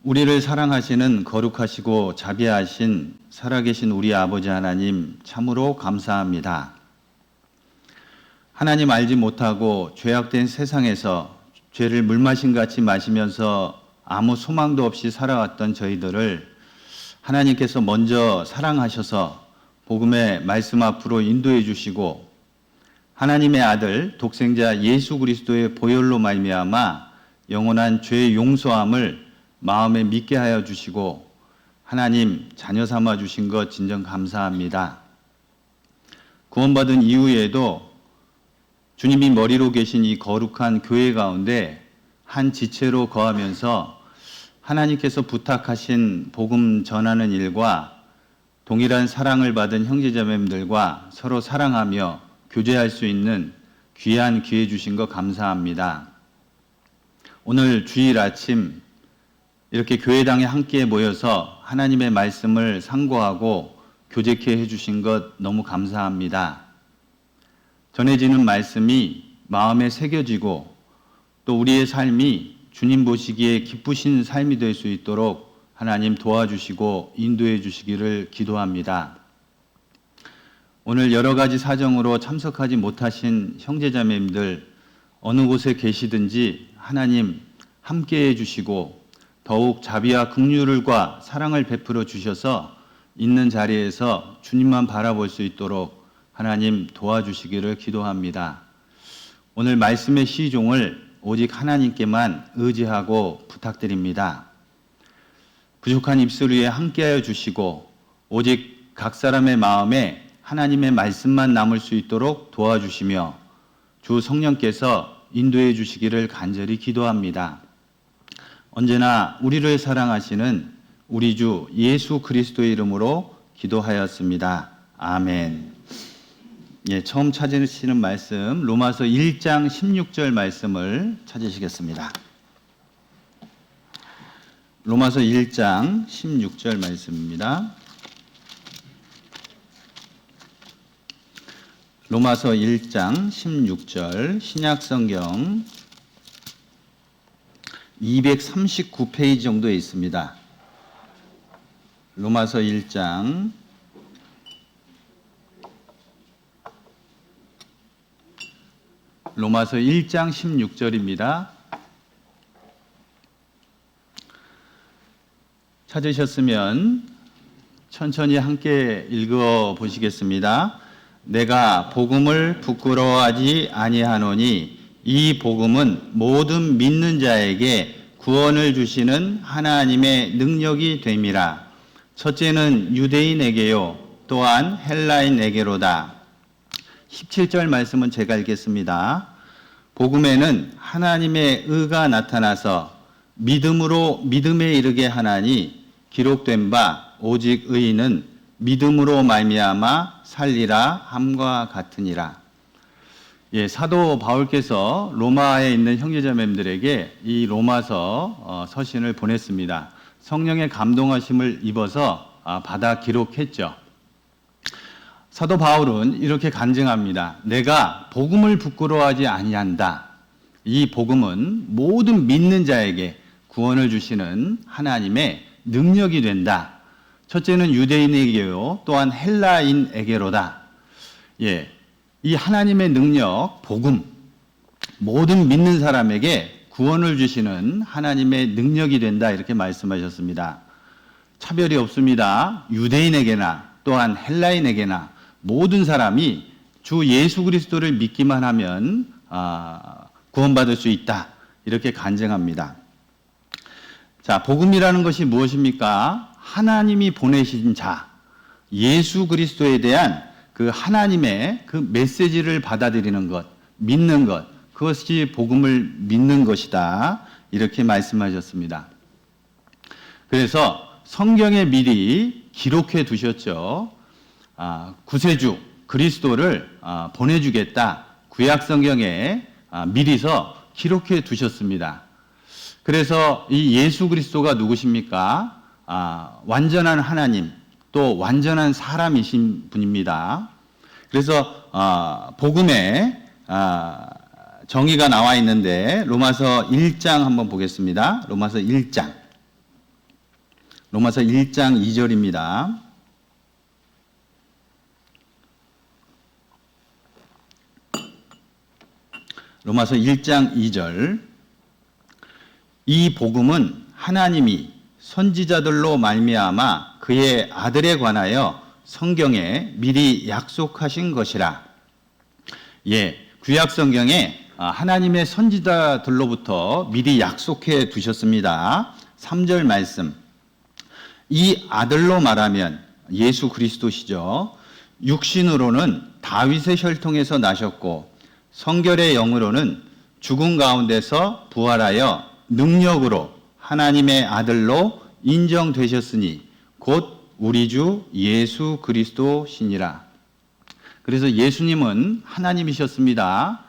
우리를 사랑하시는 거룩하시고 자비하신 살아계신 우리 아버지 하나님 참으로 감사합니다. 하나님 알지 못하고 죄악된 세상에서 죄를 물마신같이 마시면서 아무 소망도 없이 살아왔던 저희들을 하나님께서 먼저 사랑하셔서 복음의 말씀 앞으로 인도해 주시고 하나님의 아들 독생자 예수 그리스도의 보혈로 말미암아 영원한 죄의 용서함을 마음에 믿게 하여 주시고 하나님 자녀 삼아 주신 것 진정 감사합니다. 구원받은 이후에도 주님이 머리로 계신 이 거룩한 교회 가운데 한 지체로 거하면서 하나님께서 부탁하신 복음 전하는 일과 동일한 사랑을 받은 형제자매들과 서로 사랑하며 교제할 수 있는 귀한 기회 주신 것 감사합니다. 오늘 주일 아침 이렇게 교회당에 함께 모여서 하나님의 말씀을 상고하고 교제케 해주신 것 너무 감사합니다. 전해지는 말씀이 마음에 새겨지고 또 우리의 삶이 주님 보시기에 기쁘신 삶이 될 수 있도록 하나님 도와주시고 인도해 주시기를 기도합니다. 오늘 여러 가지 사정으로 참석하지 못하신 형제자매님들 어느 곳에 계시든지 하나님 함께해 주시고 더욱 자비와 긍휼과 사랑을 베풀어 주셔서 있는 자리에서 주님만 바라볼 수 있도록 하나님 도와주시기를 기도합니다. 오늘 말씀의 시종을 오직 하나님께만 의지하고 부탁드립니다. 부족한 입술 위에 함께하여 주시고 오직 각 사람의 마음에 하나님의 말씀만 남을 수 있도록 도와주시며 주 성령께서 인도해 주시기를 간절히 기도합니다. 언제나 우리를 사랑하시는 우리 주 예수 그리스도의 이름으로 기도하였습니다. 아멘. 처음 찾으시는 말씀 로마서 1장 16절 말씀을 찾으시겠습니다. 로마서 1장 16절 말씀입니다. 로마서 1장 16절 신약성경 239페이지 정도에 있습니다. 로마서 1장 16절입니다. 찾으셨으면 천천히 함께 읽어 보시겠습니다. 내가 복음을 부끄러워하지 아니하노니 이 복음은 모든 믿는 자에게 구원을 주시는 하나님의 능력이 됨이라. 첫째는 유대인에게요 또한 헬라인에게로다. 17절 말씀은 제가 읽겠습니다. 복음에는 하나님의 의가 나타나서 믿음으로 믿음에 이르게 하나니 기록된 바 오직 의인은 믿음으로 말미암아 살리라 함과 같으니라. 사도 바울께서 로마에 있는 형제자매들에게 이 로마서 서신을 보냈습니다. 성령의 감동하심을 입어서 받아 기록했죠. 사도 바울은 이렇게 간증합니다. 내가 복음을 부끄러워하지 아니한다. 이 복음은 모든 믿는 자에게 구원을 주시는 하나님의 능력이 된다. 첫째는 유대인에게요 또한 헬라인에게로다. 이 하나님의 능력, 복음, 모든 믿는 사람에게 구원을 주시는 하나님의 능력이 된다 이렇게 말씀하셨습니다. 차별이 없습니다. 유대인에게나 또한 헬라인에게나 모든 사람이 주 예수 그리스도를 믿기만 하면 구원받을 수 있다 이렇게 간증합니다. 자, 복음이라는 것이 무엇입니까? 하나님이 보내신 자, 예수 그리스도에 대한 그 하나님의 그 메시지를 받아들이는 것, 믿는 것, 그것이 복음을 믿는 것이다. 이렇게 말씀하셨습니다. 그래서 성경에 미리 기록해 두셨죠. 구세주 그리스도를 보내주겠다. 구약 성경에 미리서 기록해 두셨습니다. 그래서 이 예수 그리스도가 누구십니까? 완전한 하나님, 또 완전한 사람이신 분입니다. 그래서 복음에 정의가 나와 있는데 로마서 1장 한번 보겠습니다. 로마서 1장 로마서 1장 2절입니다. 로마서 1장 2절. 이 복음은 하나님이 선지자들로 말미암아 그의 아들에 관하여 성경에 미리 약속하신 것이라. 예, 구약 성경에 하나님의 선지자들로부터 미리 약속해 두셨습니다. 3절 말씀. 이 아들로 말하면 예수 그리스도시죠. 육신으로는 다윗의 혈통에서 나셨고 성결의 영으로는 죽은 가운데서 부활하여 능력으로 하나님의 아들로 인정되셨으니 곧 우리 주 예수 그리스도시니라. 그래서 예수님은 하나님이셨습니다.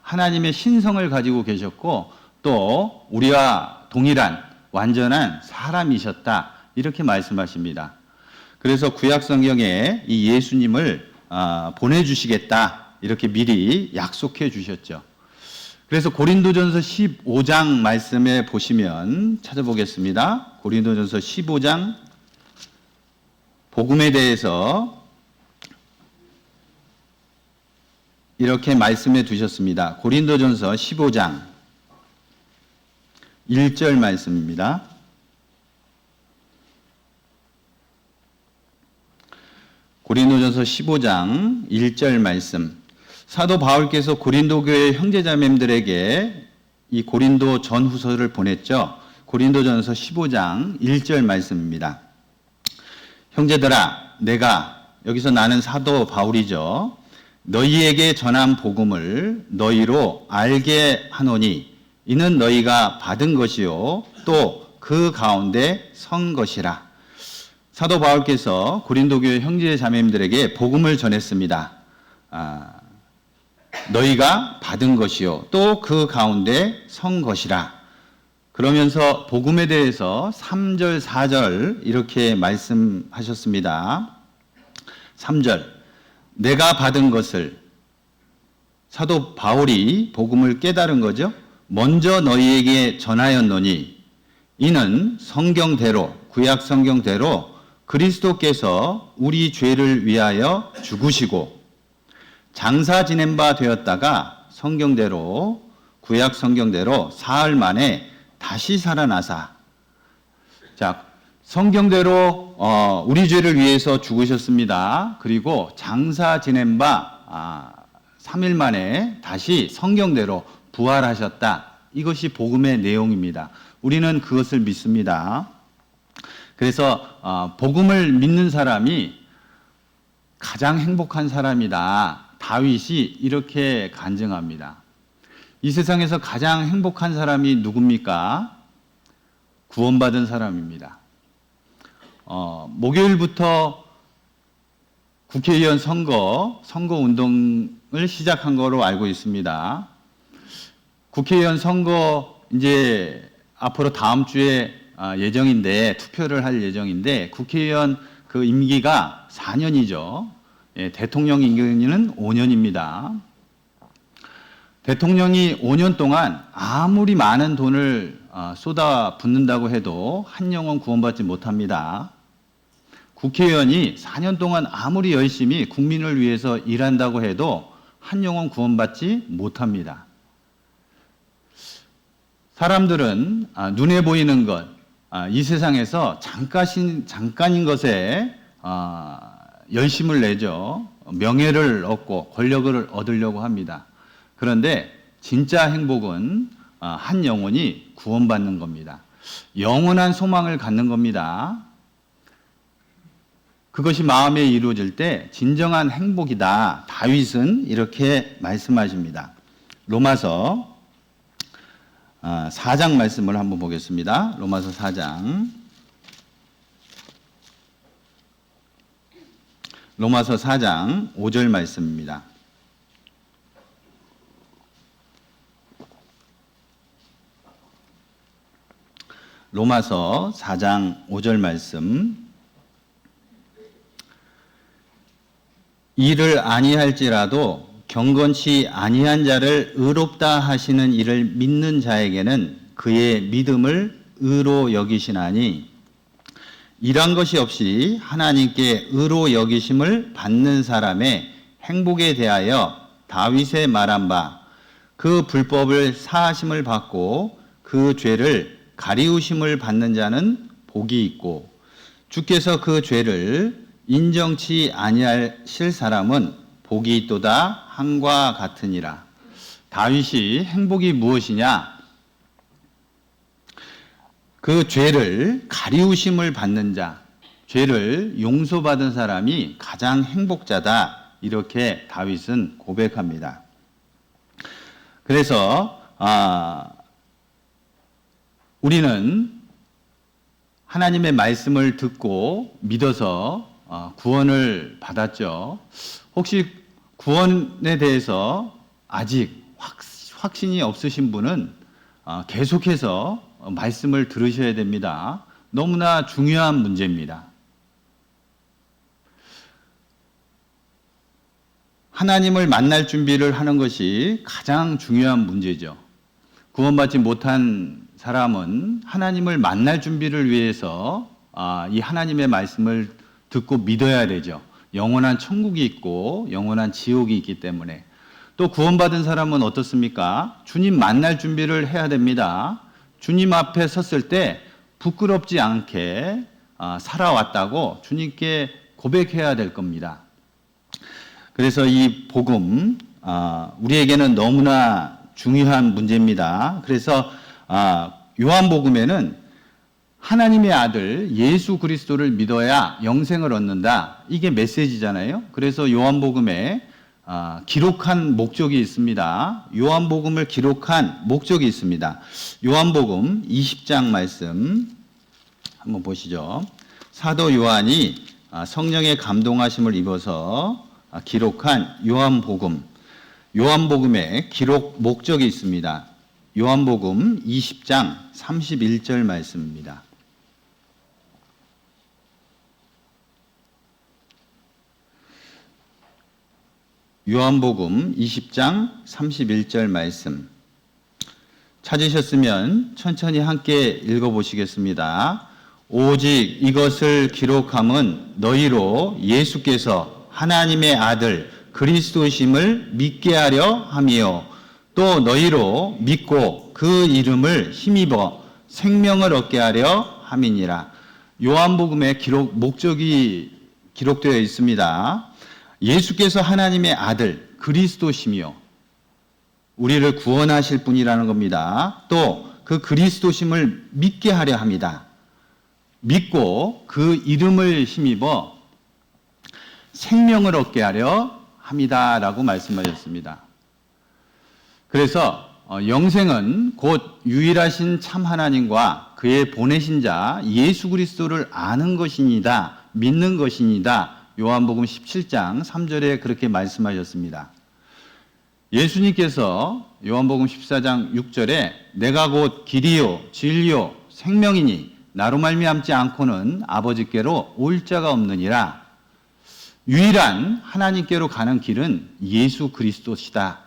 하나님의 신성을 가지고 계셨고 또 우리와 동일한 완전한 사람이셨다. 이렇게 말씀하십니다. 그래서 구약 성경에 이 예수님을 보내주시겠다. 이렇게 미리 약속해 주셨죠. 그래서 고린도전서 15장 말씀에 보시면 찾아보겠습니다. 고린도전서 15장 복음에 대해서 이렇게 말씀해 두셨습니다. 고린도전서 15장 1절 말씀입니다. 고린도전서 15장 1절 말씀. 사도 바울께서 고린도 교회 형제자매들에게 이 고린도 전후서를 보냈죠. 고린도전서 15장 1절 말씀입니다. 형제들아, 내가, 여기서 나는 사도 바울이죠. 너희에게 전한 복음을 너희로 알게 하노니 이는 너희가 받은 것이요 또 그 가운데 선 것이라. 사도 바울께서 고린도 교회 형제 자매님들에게 복음을 전했습니다. 너희가 받은 것이요 또 그 가운데 선 것이라. 그러면서 복음에 대해서 3절 4절 이렇게 말씀하셨습니다. 3절. 내가 받은 것을, 사도 바울이 복음을 깨달은 거죠. 먼저 너희에게 전하였노니 이는 성경대로, 구약 성경대로 그리스도께서 우리 죄를 위하여 죽으시고 장사 지낸 바 되었다가 성경대로, 구약 성경대로 사흘 만에 다시 살아나사. 자, 성경대로 우리 죄를 위해서 죽으셨습니다. 그리고 장사 지낸 바 3일 만에 다시 성경대로 부활하셨다. 이것이 복음의 내용입니다. 우리는 그것을 믿습니다. 그래서 복음을 믿는 사람이 가장 행복한 사람이다. 다윗이 이렇게 간증합니다. 이 세상에서 가장 행복한 사람이 누굽니까? 구원받은 사람입니다. 목요일부터 국회의원 선거 운동을 시작한 거로 알고 있습니다. 국회의원 선거 이제 앞으로 다음 주에 예정인데 투표를 할 예정인데 국회의원 그 임기가 4년이죠. 예, 대통령 임기는 5년입니다. 대통령이 5년 동안 아무리 많은 돈을 쏟아붓는다고 해도 한 영혼 구원받지 못합니다. 국회의원이 4년 동안 아무리 열심히 국민을 위해서 일한다고 해도 한 영혼 구원받지 못합니다. 사람들은 눈에 보이는 것, 이 세상에서 잠깐인 것에 열심을 내죠. 명예를 얻고 권력을 얻으려고 합니다. 그런데 진짜 행복은 한 영혼이 구원받는 겁니다. 영원한 소망을 갖는 겁니다. 그것이 마음에 이루어질 때 진정한 행복이다. 다윗은 이렇게 말씀하십니다. 로마서 4장 말씀을 한번 보겠습니다. 로마서 4장. 로마서 4장 5절 말씀입니다. 로마서 4장 5절 말씀. 이를 아니할지라도 경건치 아니한 자를 의롭다 하시는 이를 믿는 자에게는 그의 믿음을 의로 여기시나니 일한 것이 없이 하나님께 의로 여기심을 받는 사람의 행복에 대하여 다윗의 말한 바 그 불법을 사하심을 받고 그 죄를 가리우심을 받는 자는 복이 있고 주께서 그 죄를 인정치 아니하실 사람은 복이 있도다 함과 같으니라. 다윗이 행복이 무엇이냐? 그 죄를 가리우심을 받는 자, 죄를 용서받은 사람이 가장 행복자다. 이렇게 다윗은 고백합니다. 그래서 우리는 하나님의 말씀을 듣고 믿어서 구원을 받았죠. 혹시 구원에 대해서 아직 확신이 없으신 분은 계속해서 말씀을 들으셔야 됩니다. 너무나 중요한 문제입니다. 하나님을 만날 준비를 하는 것이 가장 중요한 문제죠. 구원받지 못한 사람은 하나님을 만날 준비를 위해서 이 하나님의 말씀을 듣고 믿어야 되죠. 영원한 천국이 있고 영원한 지옥이 있기 때문에. 또 구원받은 사람은 어떻습니까? 주님 만날 준비를 해야 됩니다. 주님 앞에 섰을 때 부끄럽지 않게 살아왔다고 주님께 고백해야 될 겁니다. 그래서 이 복음 우리에게는 너무나 중요한 문제입니다. 그래서 요한복음에는 하나님의 아들 예수 그리스도를 믿어야 영생을 얻는다. 이게 메시지잖아요. 그래서 요한복음에 기록한 목적이 있습니다. 요한복음을 기록한 목적이 있습니다. 요한복음 20장 말씀 한번 보시죠. 사도 요한이 성령의 감동하심을 입어서 기록한 요한복음의 기록 목적이 있습니다. 요한복음 20장 31절 말씀입니다. 요한복음 20장 31절 말씀 찾으셨으면 천천히 함께 읽어보시겠습니다. 오직 이것을 기록함은 너희로 예수께서 하나님의 아들 그리스도심을 믿게 하려 함이요 또 너희로 믿고 그 이름을 힘입어 생명을 얻게 하려 함이니라. 요한복음의 목적이 기록되어 있습니다. 예수께서 하나님의 아들 그리스도심이요 우리를 구원하실 분이라는 겁니다. 또 그 그리스도심을 믿게 하려 합니다. 믿고 그 이름을 힘입어 생명을 얻게 하려 합니다라고 말씀하셨습니다. 그래서 영생은 곧 유일하신 참 하나님과 그의 보내신 자 예수 그리스도를 아는 것이니다. 믿는 것이니다. 요한복음 17장 3절에 그렇게 말씀하셨습니다. 예수님께서 요한복음 14장 6절에 내가 곧 길이요 진리요 생명이니 나로 말미암지 않고는 아버지께로 올 자가 없느니라. 유일한 하나님께로 가는 길은 예수 그리스도시다.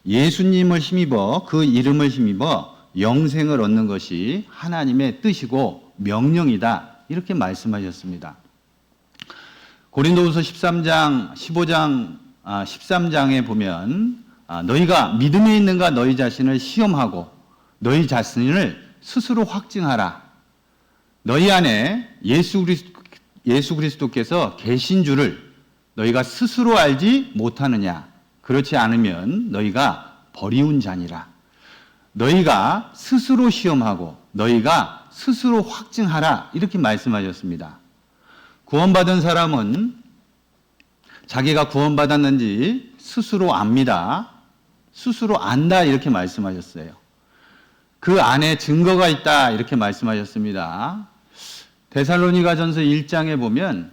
예수님을 힘입어 그 이름을 힘입어 영생을 얻는 것이 하나님의 뜻이고 명령이다. 이렇게 말씀하셨습니다. 고린도후서 13장 13장에 보면 너희가 믿음에 있는가 너희 자신을 시험하고 너희 자신을 스스로 확증하라. 너희 안에 예수 그리스도께서 계신 줄을 너희가 스스로 알지 못하느냐. 그렇지 않으면 너희가 버리운 자니라. 너희가 스스로 시험하고 너희가 스스로 확증하라. 이렇게 말씀하셨습니다. 구원받은 사람은 자기가 구원받았는지 스스로 압니다. 스스로 안다. 이렇게 말씀하셨어요. 그 안에 증거가 있다. 이렇게 말씀하셨습니다. 데살로니가전서 1장에 보면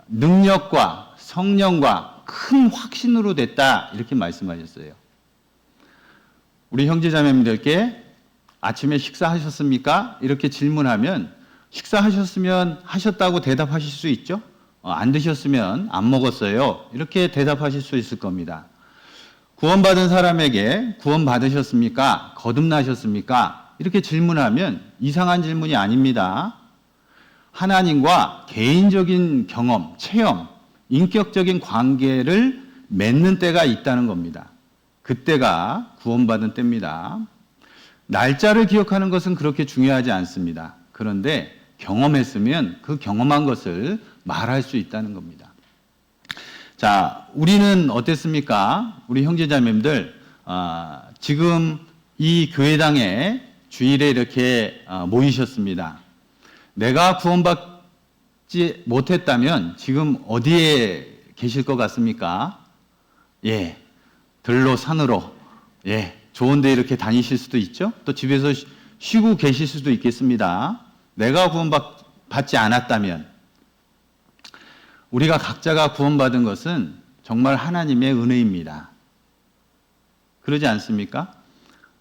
능력과 성령과 큰 확신으로 됐다. 이렇게 말씀하셨어요. 우리 형제자매님들께 아침에 식사하셨습니까? 이렇게 질문하면 식사하셨으면 하셨다고 대답하실 수 있죠? 안 드셨으면 안 먹었어요. 이렇게 대답하실 수 있을 겁니다. 구원받은 사람에게 구원받으셨습니까? 거듭나셨습니까? 이렇게 질문하면 이상한 질문이 아닙니다. 하나님과 개인적인 경험, 체험, 인격적인 관계를 맺는 때가 있다는 겁니다. 그때가 구원받은 때입니다. 날짜를 기억하는 것은 그렇게 중요하지 않습니다. 그런데 경험했으면 그 경험한 것을 말할 수 있다는 겁니다. 자, 우리는 어땠습니까? 우리 형제자매님들, 지금 이 교회당에 주일에 이렇게 모이셨습니다. 내가 구원받지 못했다면 지금 어디에 계실 것 같습니까? 예, 들로 산으로, 예, 좋은데 이렇게 다니실 수도 있죠. 또 집에서 쉬고 계실 수도 있겠습니다. 내가 구원받지 않았다면, 우리가 각자가 구원받은 것은 정말 하나님의 은혜입니다. 그러지 않습니까?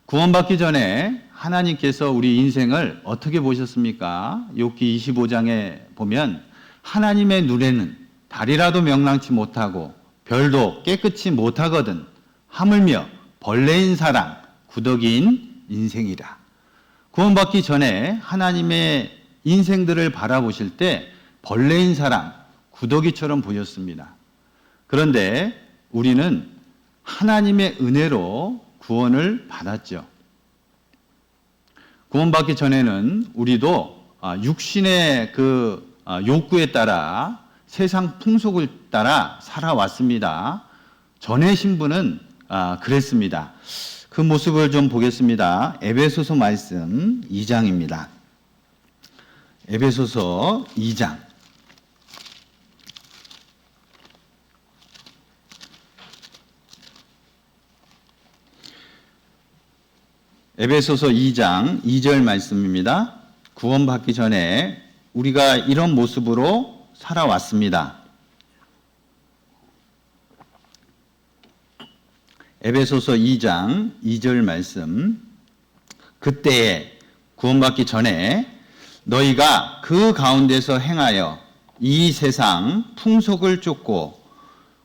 구원받기 전에 하나님께서 우리 인생을 어떻게 보셨습니까? 욥기 25장에 보면 하나님의 눈에는 달이라도 명랑치 못하고 별도 깨끗이 못하거든 하물며 벌레인 사람 구더기인 인생이라. 구원받기 전에 하나님의 인생들을 바라보실 때 벌레인 사람 구더기처럼 보였습니다. 그런데 우리는 하나님의 은혜로 구원을 받았죠. 구원받기 전에는 우리도 육신의 그 욕구에 따라 세상 풍속을 따라 살아왔습니다. 전의 신분은 그랬습니다. 그 모습을 좀 보겠습니다. 에베소서 말씀 2장입니다. 에베소서 2장. 에베소서 2장 2절 말씀입니다. 구원받기 전에 우리가 이런 모습으로 살아왔습니다. 에베소서 2장 2절 말씀. 그때에 구원받기 전에 너희가 그 가운데서 행하여 이 세상 풍속을 쫓고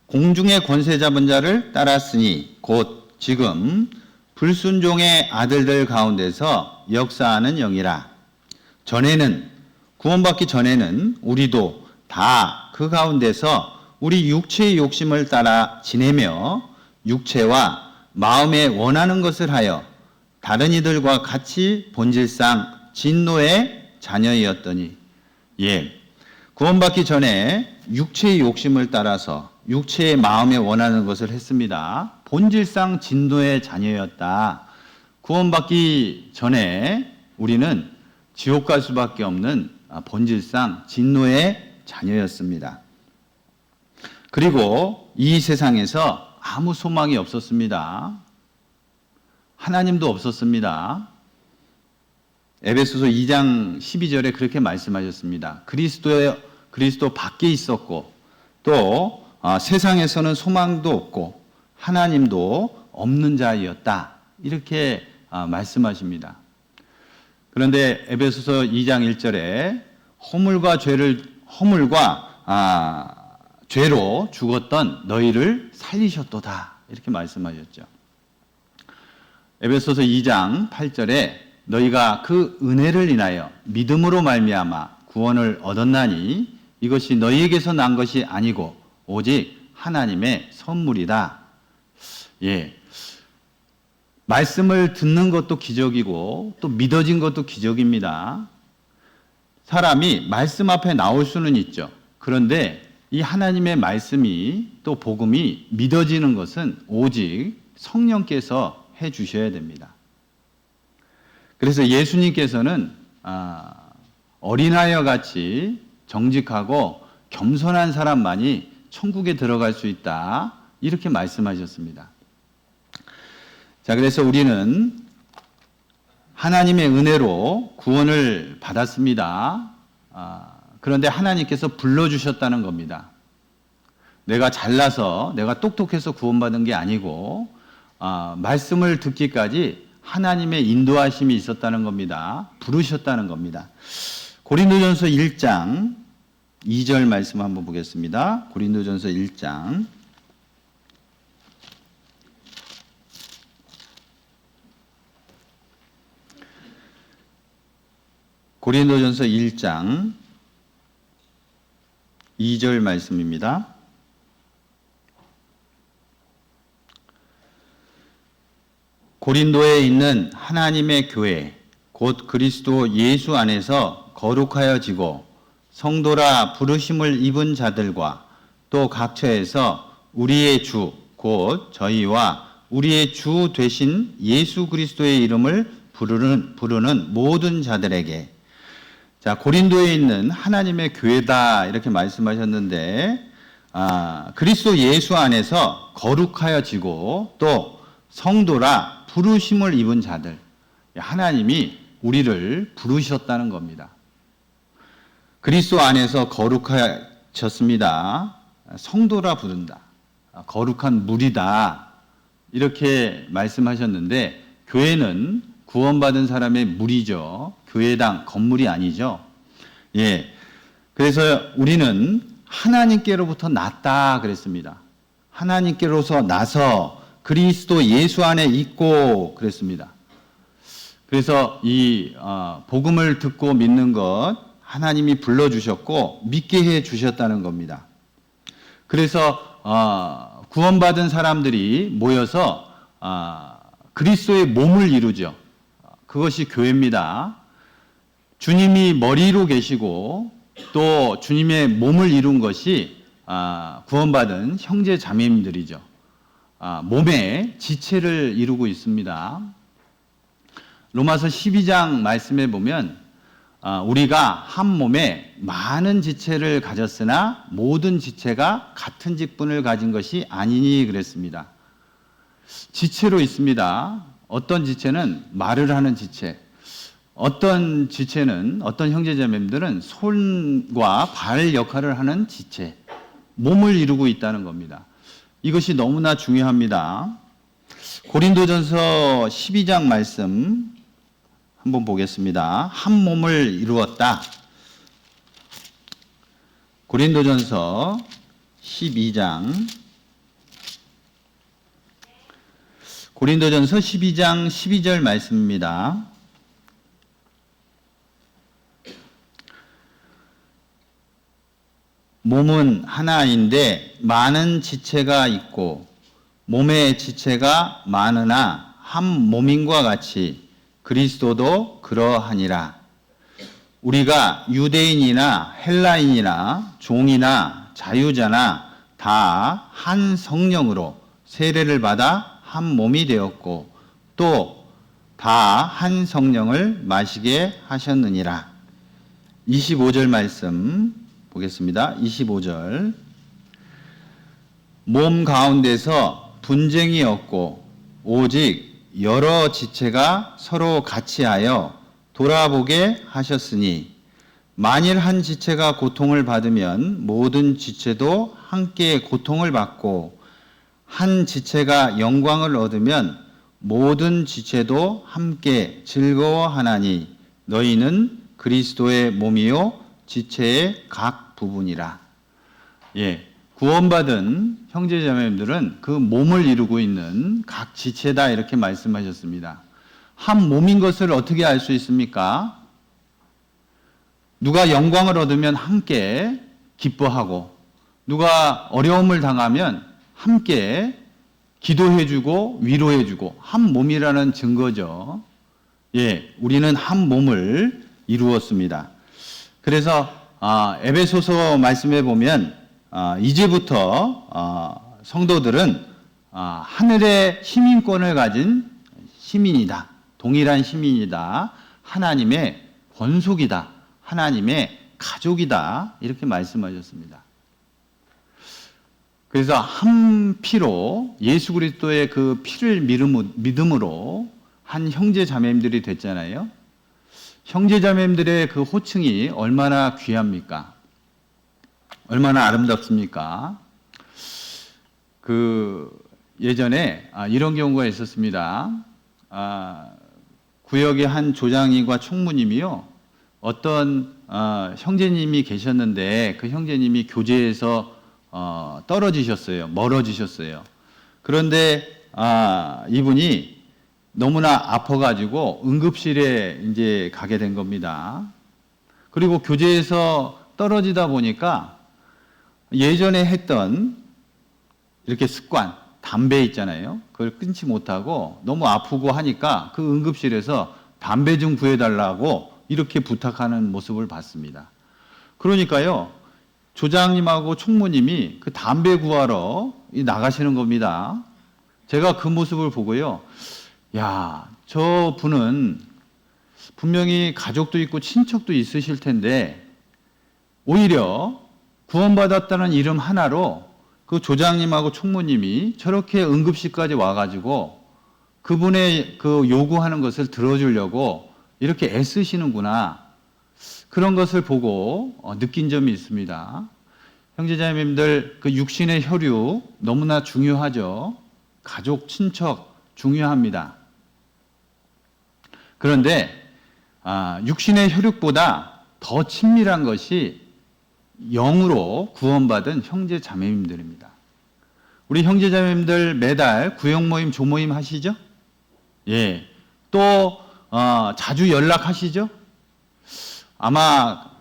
공중의 권세 잡은 자를 따랐으니 곧 지금 불순종의 아들들 가운데서 역사하는 영이라. 전에는 구원받기 전에는 우리도 다 그 가운데서 우리 육체의 욕심을 따라 지내며 육체와 마음에 원하는 것을 하여 다른 이들과 같이 본질상 진노의 자녀이었더니, 예, 구원받기 전에 육체의 욕심을 따라서 육체의 마음에 원하는 것을 했습니다. 본질상 진노의 자녀였다. 구원받기 전에 우리는 지옥 갈 수밖에 없는 본질상 진노의 자녀였습니다. 그리고 이 세상에서 아무 소망이 없었습니다. 하나님도 없었습니다. 에베소서 2장 12절에 그렇게 말씀하셨습니다. 그리스도 밖에 있었고 또 세상에서는 소망도 없고 하나님도 없는 자이었다. 이렇게 말씀하십니다. 그런데 에베소서 2장 1절에 허물과 죄로 죽었던 너희를 살리셨도다. 이렇게 말씀하셨죠. 에베소서 2장 8절에 너희가 그 은혜를 인하여 믿음으로 말미암아 구원을 얻었나니 이것이 너희에게서 난 것이 아니고 오직 하나님의 선물이다. 예. 말씀을 듣는 것도 기적이고 또 믿어진 것도 기적입니다. 사람이 말씀 앞에 나올 수는 있죠. 그런데 이 하나님의 말씀이 또 복음이 믿어지는 것은 오직 성령께서 해 주셔야 됩니다. 그래서 예수님께서는 어린아이와 같이 정직하고 겸손한 사람만이 천국에 들어갈 수 있다. 이렇게 말씀하셨습니다. 자, 그래서 우리는 하나님의 은혜로 구원을 받았습니다. 그런데 하나님께서 불러주셨다는 겁니다. 내가 잘나서, 내가 똑똑해서 구원받은 게 아니고 말씀을 듣기까지 하나님의 인도하심이 있었다는 겁니다. 부르셨다는 겁니다. 고린도전서 1장 2절 말씀 한번 보겠습니다. 고린도전서 1장 고린도전서 1장 2절 말씀입니다. 고린도에 있는 하나님의 교회 곧 그리스도 예수 안에서 거룩하여지고 성도라 부르심을 입은 자들과 또 각처에서 우리의 주 곧 저희와 우리의 주 되신 예수 그리스도의 이름을 부르는 모든 자들에게. 자, 고린도에 있는 하나님의 교회다 이렇게 말씀하셨는데, 그리스도 예수 안에서 거룩하여지고 또 성도라 부르심을 입은 자들, 하나님이 우리를 부르셨다는 겁니다. 그리스도 안에서 거룩하셨습니다. 성도라 부른다. 거룩한 무리다. 이렇게 말씀하셨는데, 교회는 구원받은 사람의 무리죠. 교회당, 건물이 아니죠. 예. 그래서 우리는 하나님께로부터 났다 그랬습니다. 하나님께로서 나서 그리스도 예수 안에 있고 그랬습니다. 그래서 이 복음을 듣고 믿는 것 하나님이 불러주셨고 믿게 해 주셨다는 겁니다. 그래서 구원받은 사람들이 모여서 그리스도의 몸을 이루죠. 그것이 교회입니다. 주님이 머리로 계시고 또 주님의 몸을 이룬 것이 구원받은 형제 자매님들이죠. 몸의 지체를 이루고 있습니다. 로마서 12장 말씀에 보면 우리가 한 몸에 많은 지체를 가졌으나 모든 지체가 같은 직분을 가진 것이 아니니 그랬습니다. 지체로 있습니다. 어떤 지체는 말을 하는 지체, 어떤 지체는 어떤 형제자매님들은 손과 발 역할을 하는 지체, 몸을 이루고 있다는 겁니다. 이것이 너무나 중요합니다. 고린도전서 12장 말씀 한번 보겠습니다. 한 몸을 이루었다. 고린도전서 12장 12절 말씀입니다. 몸은 하나인데 많은 지체가 있고 몸의 지체가 많으나 한 몸인과 같이 그리스도도 그러하니라. 우리가 유대인이나 헬라인이나 종이나 자유자나 다 한 성령으로 세례를 받아 한 몸이 되었고 또 다 한 성령을 마시게 하셨느니라. 25절 말씀 보겠습니다. 25절. 몸 가운데서 분쟁이 없고 오직 여러 지체가 서로 같이 하여 돌아보게 하셨으니 만일 한 지체가 고통을 받으면 모든 지체도 함께 고통을 받고 한 지체가 영광을 얻으면 모든 지체도 함께 즐거워하나니 너희는 그리스도의 몸이요 지체의 각 부분이라. 예, 구원받은 형제자매님들은 그 몸을 이루고 있는 각 지체다 이렇게 말씀하셨습니다. 한 몸인 것을 어떻게 알 수 있습니까? 누가 영광을 얻으면 함께 기뻐하고 누가 어려움을 당하면 함께 기도해주고 위로해주고 한 몸이라는 증거죠. 예, 우리는 한 몸을 이루었습니다. 그래서 에베소서 말씀에 보면 이제부터 성도들은 하늘의 시민권을 가진 시민이다. 동일한 시민이다. 하나님의 권속이다. 하나님의 가족이다. 이렇게 말씀하셨습니다. 그래서 한 피로 예수 그리스도의 그 피를 믿음으로 한 형제 자매님들이 됐잖아요. 형제 자매님들의 그 호칭이 얼마나 귀합니까? 얼마나 아름답습니까? 예전에 이런 경우가 있었습니다. 구역의 한 조장님과 총무님이요. 어떤 형제님이 계셨는데 그 형제님이 교제에서 떨어지셨어요. 멀어지셨어요. 그런데 이분이 너무나 아파가지고 응급실에 이제 가게 된 겁니다. 그리고 교제에서 떨어지다 보니까 예전에 했던 이렇게 습관, 담배 있잖아요. 그걸 끊지 못하고 너무 아프고 하니까 그 응급실에서 담배 좀 구해달라고 이렇게 부탁하는 모습을 봤습니다. 그러니까요, 조장님하고 총무님이 그 담배 구하러 나가시는 겁니다. 제가 그 모습을 보고요, 야, 저 분은 분명히 가족도 있고 친척도 있으실 텐데 오히려 구원받았다는 이름 하나로 그 조장님하고 총무님이 저렇게 응급실까지 와가지고 그분의 그 요구하는 것을 들어주려고 이렇게 애쓰시는구나. 그런 것을 보고 느낀 점이 있습니다. 형제자매님들, 그 육신의 혈육 너무나 중요하죠. 가족, 친척 중요합니다. 그런데 육신의 혈육보다 더 친밀한 것이 영으로 구원받은 형제 자매님들입니다. 우리 형제 자매님들 매달 구역 모임, 조모임 하시죠? 예. 또 자주 연락하시죠? 아마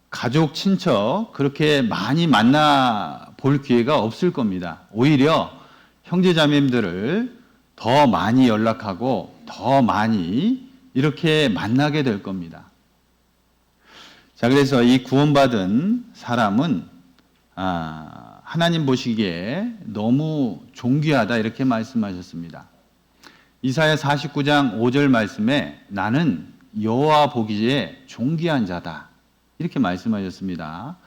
가족, 친척 그렇게 많이 만나 볼 기회가 없을 겁니다. 오히려 형제 자매님들을 더 많이 연락하고 더 많이 이렇게 만나게 될 겁니다. 자, 그래서 이 구원받은 사람은 하나님 보시기에 너무 존귀하다 이렇게 말씀하셨습니다. 이사야 49장 5절 말씀에 나는 여호와 보기에 존귀한 자다 이렇게 말씀하셨습니다.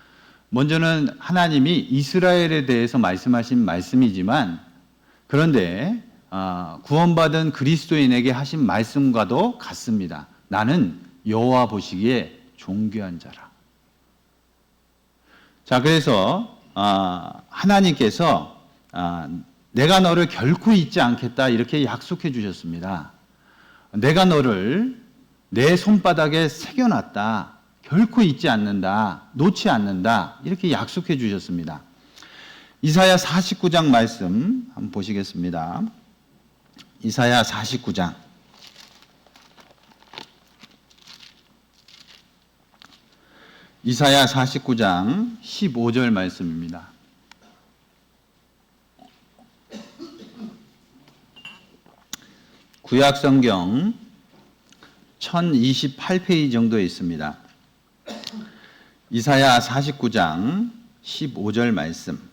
먼저는 하나님이 이스라엘에 대해서 말씀하신 말씀이지만 그런데 구원받은 그리스도인에게 하신 말씀과도 같습니다. 나는 여호와 보시기에 존귀한 자라. 자, 그래서 하나님께서 내가 너를 결코 잊지 않겠다 이렇게 약속해 주셨습니다. 내가 너를 내 손바닥에 새겨놨다. 결코 잊지 않는다. 놓지 않는다. 이렇게 약속해 주셨습니다. 이사야 49장 말씀 한번 보시겠습니다. 이사야 49장. 이사야 49장 15절 말씀입니다. 구약성경 1028페이지 정도에 있습니다. 이사야 49장 15절 말씀.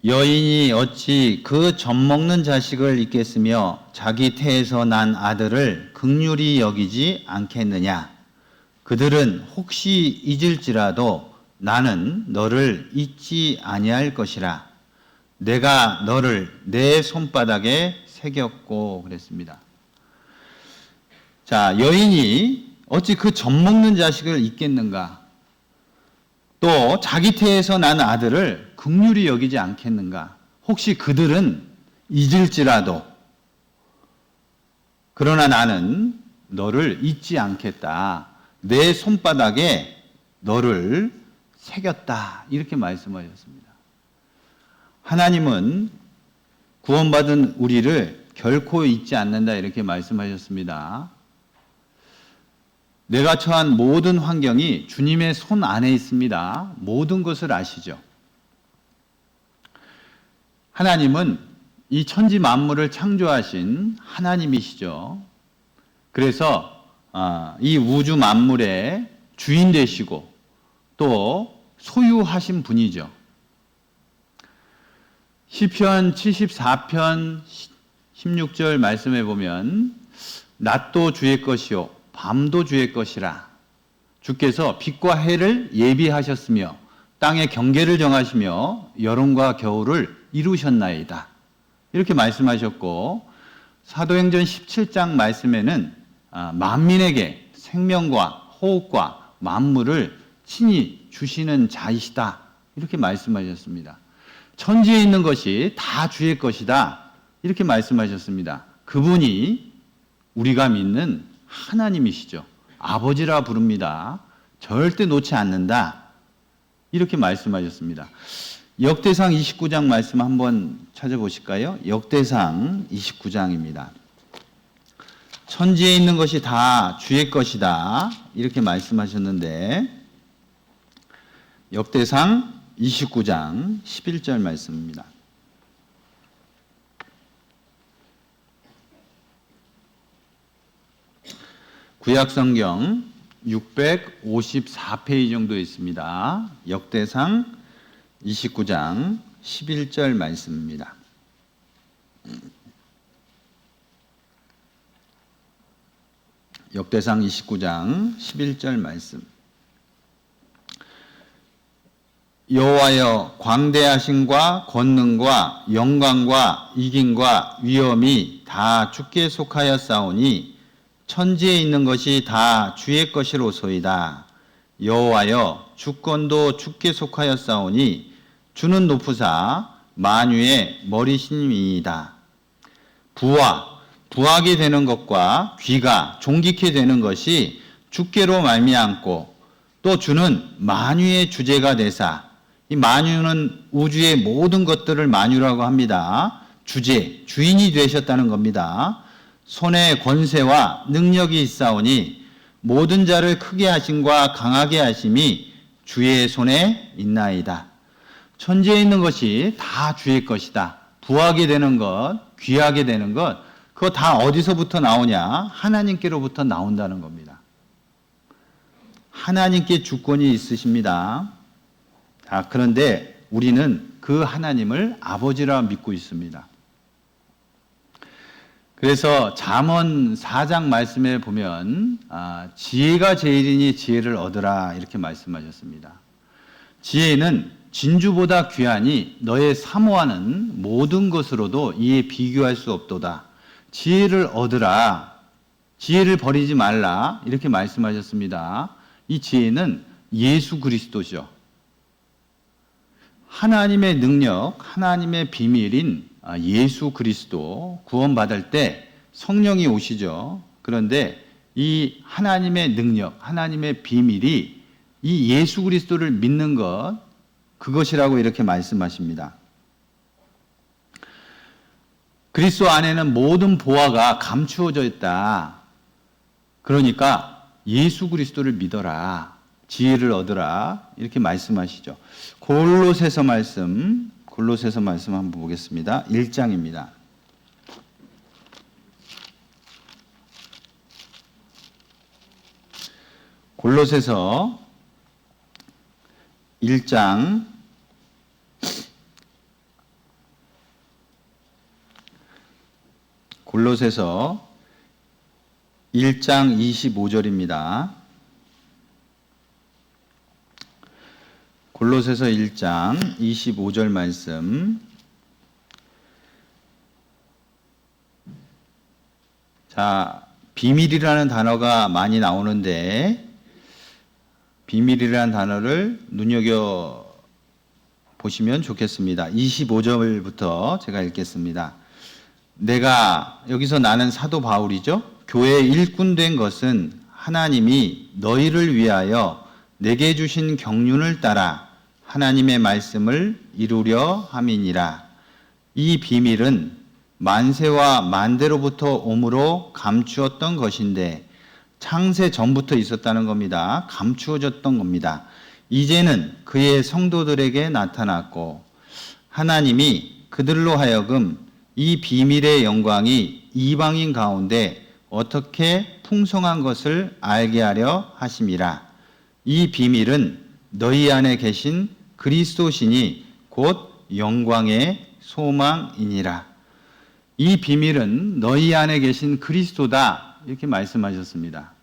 여인이 어찌 그 젖먹는 자식을 잊겠으며 자기 태에서 난 아들을 긍휼히 여기지 않겠느냐. 그들은 혹시 잊을지라도 나는 너를 잊지 아니할 것이라. 내가 너를 내 손바닥에 새겼고 그랬습니다. 자, 여인이 어찌 그 젖먹는 자식을 잊겠는가? 또 자기 태에서 난 아들을 긍휼히 여기지 않겠는가? 혹시 그들은 잊을지라도 그러나 나는 너를 잊지 않겠다. 내 손바닥에 너를 새겼다. 이렇게 말씀하셨습니다. 하나님은 구원받은 우리를 결코 잊지 않는다. 이렇게 말씀하셨습니다. 내가 처한 모든 환경이 주님의 손 안에 있습니다. 모든 것을 아시죠. 하나님은 이 천지 만물을 창조하신 하나님이시죠. 그래서 이 우주 만물의 주인 되시고 또 소유하신 분이죠. 시편 74편 16절 말씀해 보면 낮도 주의 것이요 밤도 주의 것이라. 주께서 빛과 해를 예비하셨으며 땅의 경계를 정하시며 여름과 겨울을 이루셨나이다. 이렇게 말씀하셨고 사도행전 17장 말씀에는 만민에게 생명과 호흡과 만물을 친히 주시는 자이시다. 이렇게 말씀하셨습니다. 천지에 있는 것이 다 주의 것이다. 이렇게 말씀하셨습니다. 그분이 우리가 믿는 하나님이시죠. 아버지라 부릅니다. 절대 놓지 않는다. 이렇게 말씀하셨습니다. 역대상 29장 말씀 한번 찾아보실까요? 역대상 29장입니다. 천지에 있는 것이 다 주의 것이다. 이렇게 말씀하셨는데 역대상 29장 11절 말씀입니다. 구약성경 654페이지 정도 있습니다. 역대상 29장 11절 말씀입니다. 역대상 29장 11절 말씀. 여호와여, 광대하심과 권능과 영광과 이김과 위엄이 다 주께 속하였사오니 천지에 있는 것이 다 주의 것이로소이다. 여호와여, 주권도 주께 속하였사오니 주는 높으사 만유의 머리심이이다. 부하게 되는 것과 귀가 존귀케 되는 것이 주께로 말미암고 또 주는 만유의 주제가 되사, 이 만유는 우주의 모든 것들을 만유라고 합니다. 주제, 주인이 되셨다는 겁니다. 손에 권세와 능력이 있사오니 모든 자를 크게 하심과 강하게 하심이 주의 손에 있나이다. 천지에 있는 것이 다 주의 것이다. 부하게 되는 것, 귀하게 되는 것, 그거 다 어디서부터 나오냐? 하나님께로부터 나온다는 겁니다. 하나님께 주권이 있으십니다. 그런데 우리는 그 하나님을 아버지라 믿고 있습니다. 그래서 잠언 4장 말씀에 보면 지혜가 제일이니 지혜를 얻으라 이렇게 말씀하셨습니다. 지혜는 진주보다 귀하니 너의 사모하는 모든 것으로도 이에 비교할 수 없도다. 지혜를 얻으라. 지혜를 버리지 말라. 이렇게 말씀하셨습니다. 이 지혜는 예수 그리스도죠. 하나님의 능력, 하나님의 비밀인 예수 그리스도 구원받을 때 성령이 오시죠. 그런데 이 하나님의 능력, 하나님의 비밀이 이 예수 그리스도를 믿는 것, 그것이라고 이렇게 말씀하십니다. 그리스도 안에는 모든 보화가 감추어져 있다. 그러니까 예수 그리스도를 믿어라. 지혜를 얻으라. 이렇게 말씀하시죠. 골로새서 말씀 한번 보겠습니다. 1장입니다. 골로새서 1장 25절입니다. 골로새서 1장 25절 말씀. 자, 비밀이라는 단어가 많이 나오는데 비밀이라는 단어를 눈여겨 보시면 좋겠습니다. 25절부터 제가 읽겠습니다. 내가, 여기서 나는 사도 바울이죠. 교회 일꾼 된 것은 하나님이 너희를 위하여 내게 주신 경륜을 따라 하나님의 말씀을 이루려 함이니라. 이 비밀은 만세와 만대로부터 오므로 감추었던 것인데 창세 전부터 있었다는 겁니다. 감추어졌던 겁니다. 이제는 그의 성도들에게 나타났고 하나님이 그들로 하여금 이 비밀의 영광이 이방인 가운데 어떻게 풍성한 것을 알게 하려 하심이라. 이 비밀은 너희 안에 계신 그리스도시니 곧 영광의 소망이니라. 이 비밀은 너희 안에 계신 그리스도다. 이렇게 말씀하셨습니다.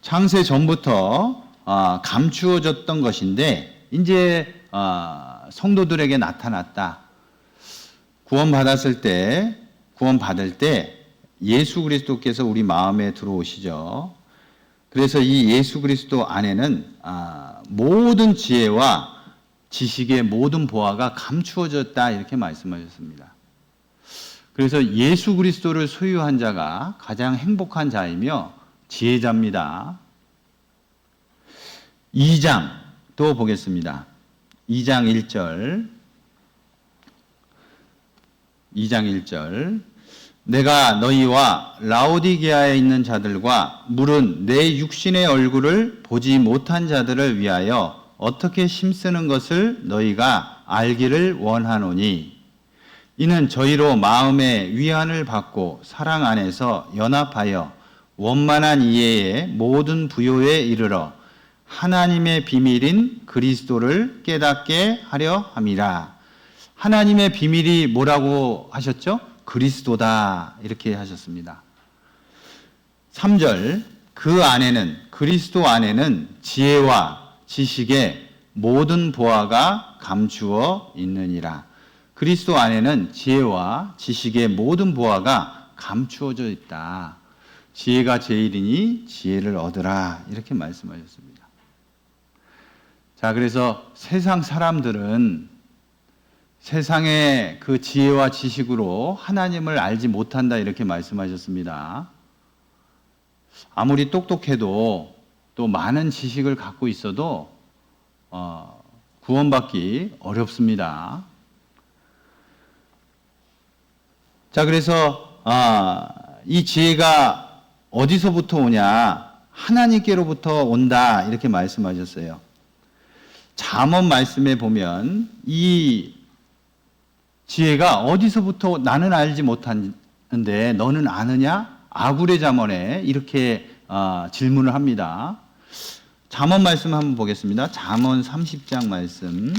창세 전부터 감추어졌던 것인데 이제 성도들에게 나타났다. 구원받을 때 예수 그리스도께서 우리 마음에 들어오시죠. 그래서 이 예수 그리스도 안에는 모든 지혜와 지식의 모든 보화가 감추어졌다 이렇게 말씀하셨습니다. 그래서 예수 그리스도를 소유한 자가 가장 행복한 자이며 지혜자입니다. 2장 또 보겠습니다. 2장 1절 내가 너희와 라오디게아에 있는 자들과 물은 내 육신의 얼굴을 보지 못한 자들을 위하여 어떻게 힘쓰는 것을 너희가 알기를 원하노니 이는 저희로 마음의 위안을 받고 사랑 안에서 연합하여 원만한 이해의 모든 부요에 이르러 하나님의 비밀인 그리스도를 깨닫게 하려 함이라. 하나님의 비밀이 뭐라고 하셨죠? 그리스도다 이렇게 하셨습니다. 3절 그 안에는 그리스도 안에는 지혜와 지식의 모든 보화가 감추어 있느니라. 그리스도 안에는 지혜와 지식의 모든 보화가 감추어져 있다. 지혜가 제일이니 지혜를 얻으라 이렇게 말씀하셨습니다. 자, 그래서 세상 사람들은 세상의 그 지혜와 지식으로 하나님을 알지 못한다 이렇게 말씀하셨습니다. 아무리 똑똑해도 또 많은 지식을 갖고 있어도 구원받기 어렵습니다. 자, 그래서 이 지혜가 어디서부터 오냐? 하나님께로부터 온다 이렇게 말씀하셨어요. 잠언 말씀에 보면 이 지혜가 어디서부터 나는 알지 못하는데 너는 아느냐? 아굴의 잠언에 이렇게 질문을 합니다. 잠언 말씀 한번 보겠습니다. 잠언 30장 말씀.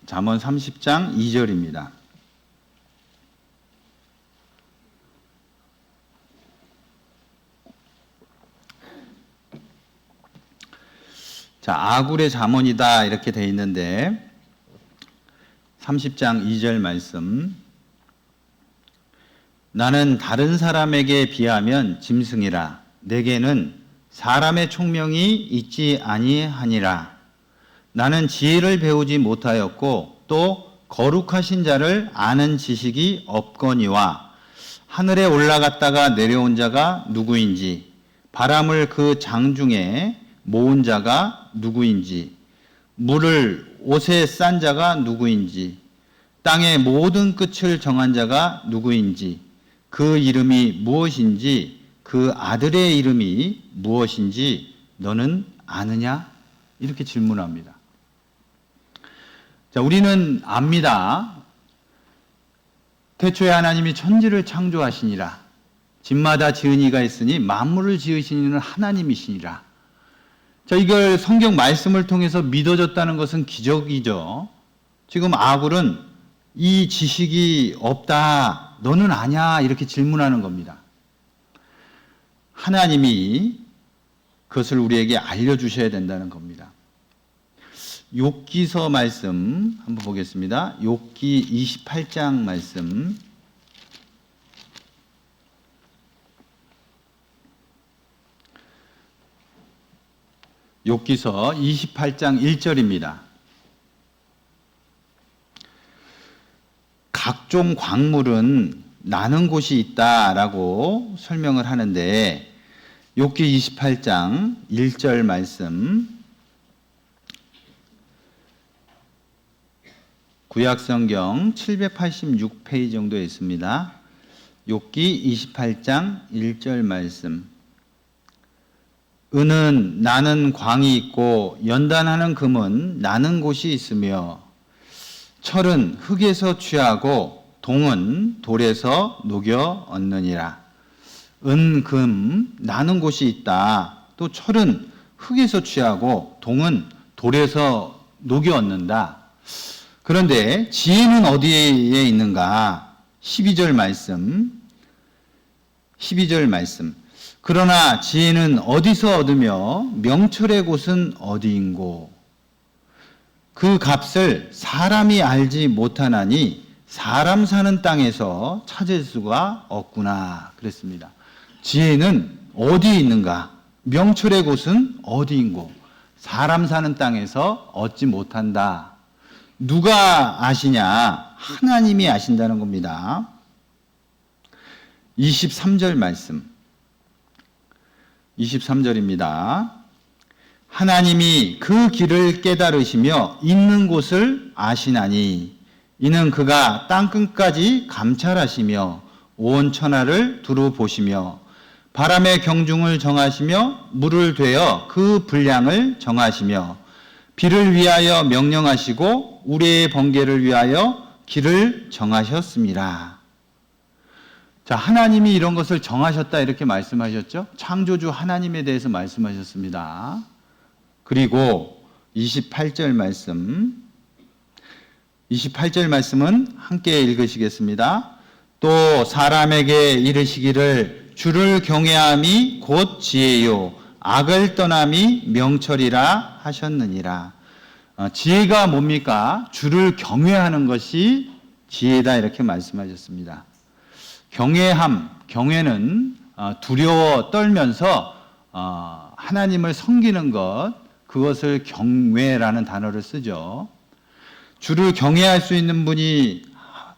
잠언 30장 2절입니다. 자, 아굴의 잠언이다 이렇게 돼 있는데 30장 2절 말씀. 나는 다른 사람에게 비하면 짐승이라 내게는 사람의 총명이 있지 아니하니라. 나는 지혜를 배우지 못하였고 또 거룩하신 자를 아는 지식이 없거니와 하늘에 올라갔다가 내려온 자가 누구인지 바람을 그 장중에 모은 자가 누구인지 물을 옷에 싼 자가 누구인지 땅의 모든 끝을 정한 자가 누구인지 그 이름이 무엇인지 그 아들의 이름이 무엇인지 너는 아느냐? 이렇게 질문합니다. 자, 우리는 압니다. 태초에 하나님이 천지를 창조하시니라. 집마다 지은 이가 있으니 만물을 지으신 이는 하나님이시니라. 자, 이걸 성경 말씀을 통해서 믿어졌다는 것은 기적이죠. 지금 아굴은 이 지식이 없다, 너는 아냐 이렇게 질문하는 겁니다. 하나님이 그것을 우리에게 알려주셔야 된다는 겁니다. 욥기서 말씀 한번 보겠습니다. 욥기 28장 말씀. 욥기서 28장 1절입니다. 각종 광물은 나는 곳이 있다라고 설명을 하는데 욥기 28장 1절 말씀. 구약성경 786페이지 정도에 있습니다. 욥기 28장 1절 말씀. 은은 나는 광이 있고 연단하는 금은 나는 곳이 있으며 철은 흙에서 취하고 동은 돌에서 녹여 얻느니라. 은, 금 나는 곳이 있다. 또 철은 흙에서 취하고 동은 돌에서 녹여 얻는다. 그런데 지혜는 어디에 있는가? 12절 말씀. 12절 말씀. 그러나 지혜는 어디서 얻으며 명철의 곳은 어디인고? 그 값을 사람이 알지 못하나니 사람 사는 땅에서 찾을 수가 없구나. 그랬습니다. 지혜는 어디에 있는가? 명철의 곳은 어디인고? 사람 사는 땅에서 얻지 못한다. 누가 아시냐? 하나님이 아신다는 겁니다. 23절 말씀. 23절입니다. 하나님이 그 길을 깨달으시며 있는 곳을 아시나니 이는 그가 땅끝까지 감찰하시며 온 천하를 두루 보시며 바람의 경중을 정하시며 물을 되어 그 분량을 정하시며 비를 위하여 명령하시고 우리의 번개를 위하여 길을 정하셨습니다. 자, 하나님이 이런 것을 정하셨다 이렇게 말씀하셨죠. 창조주 하나님에 대해서 말씀하셨습니다. 그리고 28절 말씀은 함께 읽으시겠습니다. 또 사람에게 이르시기를 주를 경외함이 곧 지혜요 악을 떠남이 명철이라 하셨느니라. 지혜가 뭡니까? 주를 경외하는 것이 지혜다 이렇게 말씀하셨습니다. 경외는 두려워 떨면서 하나님을 섬기는 것, 그것을 경외라는 단어를 쓰죠. 주를 경외할 수 있는 분이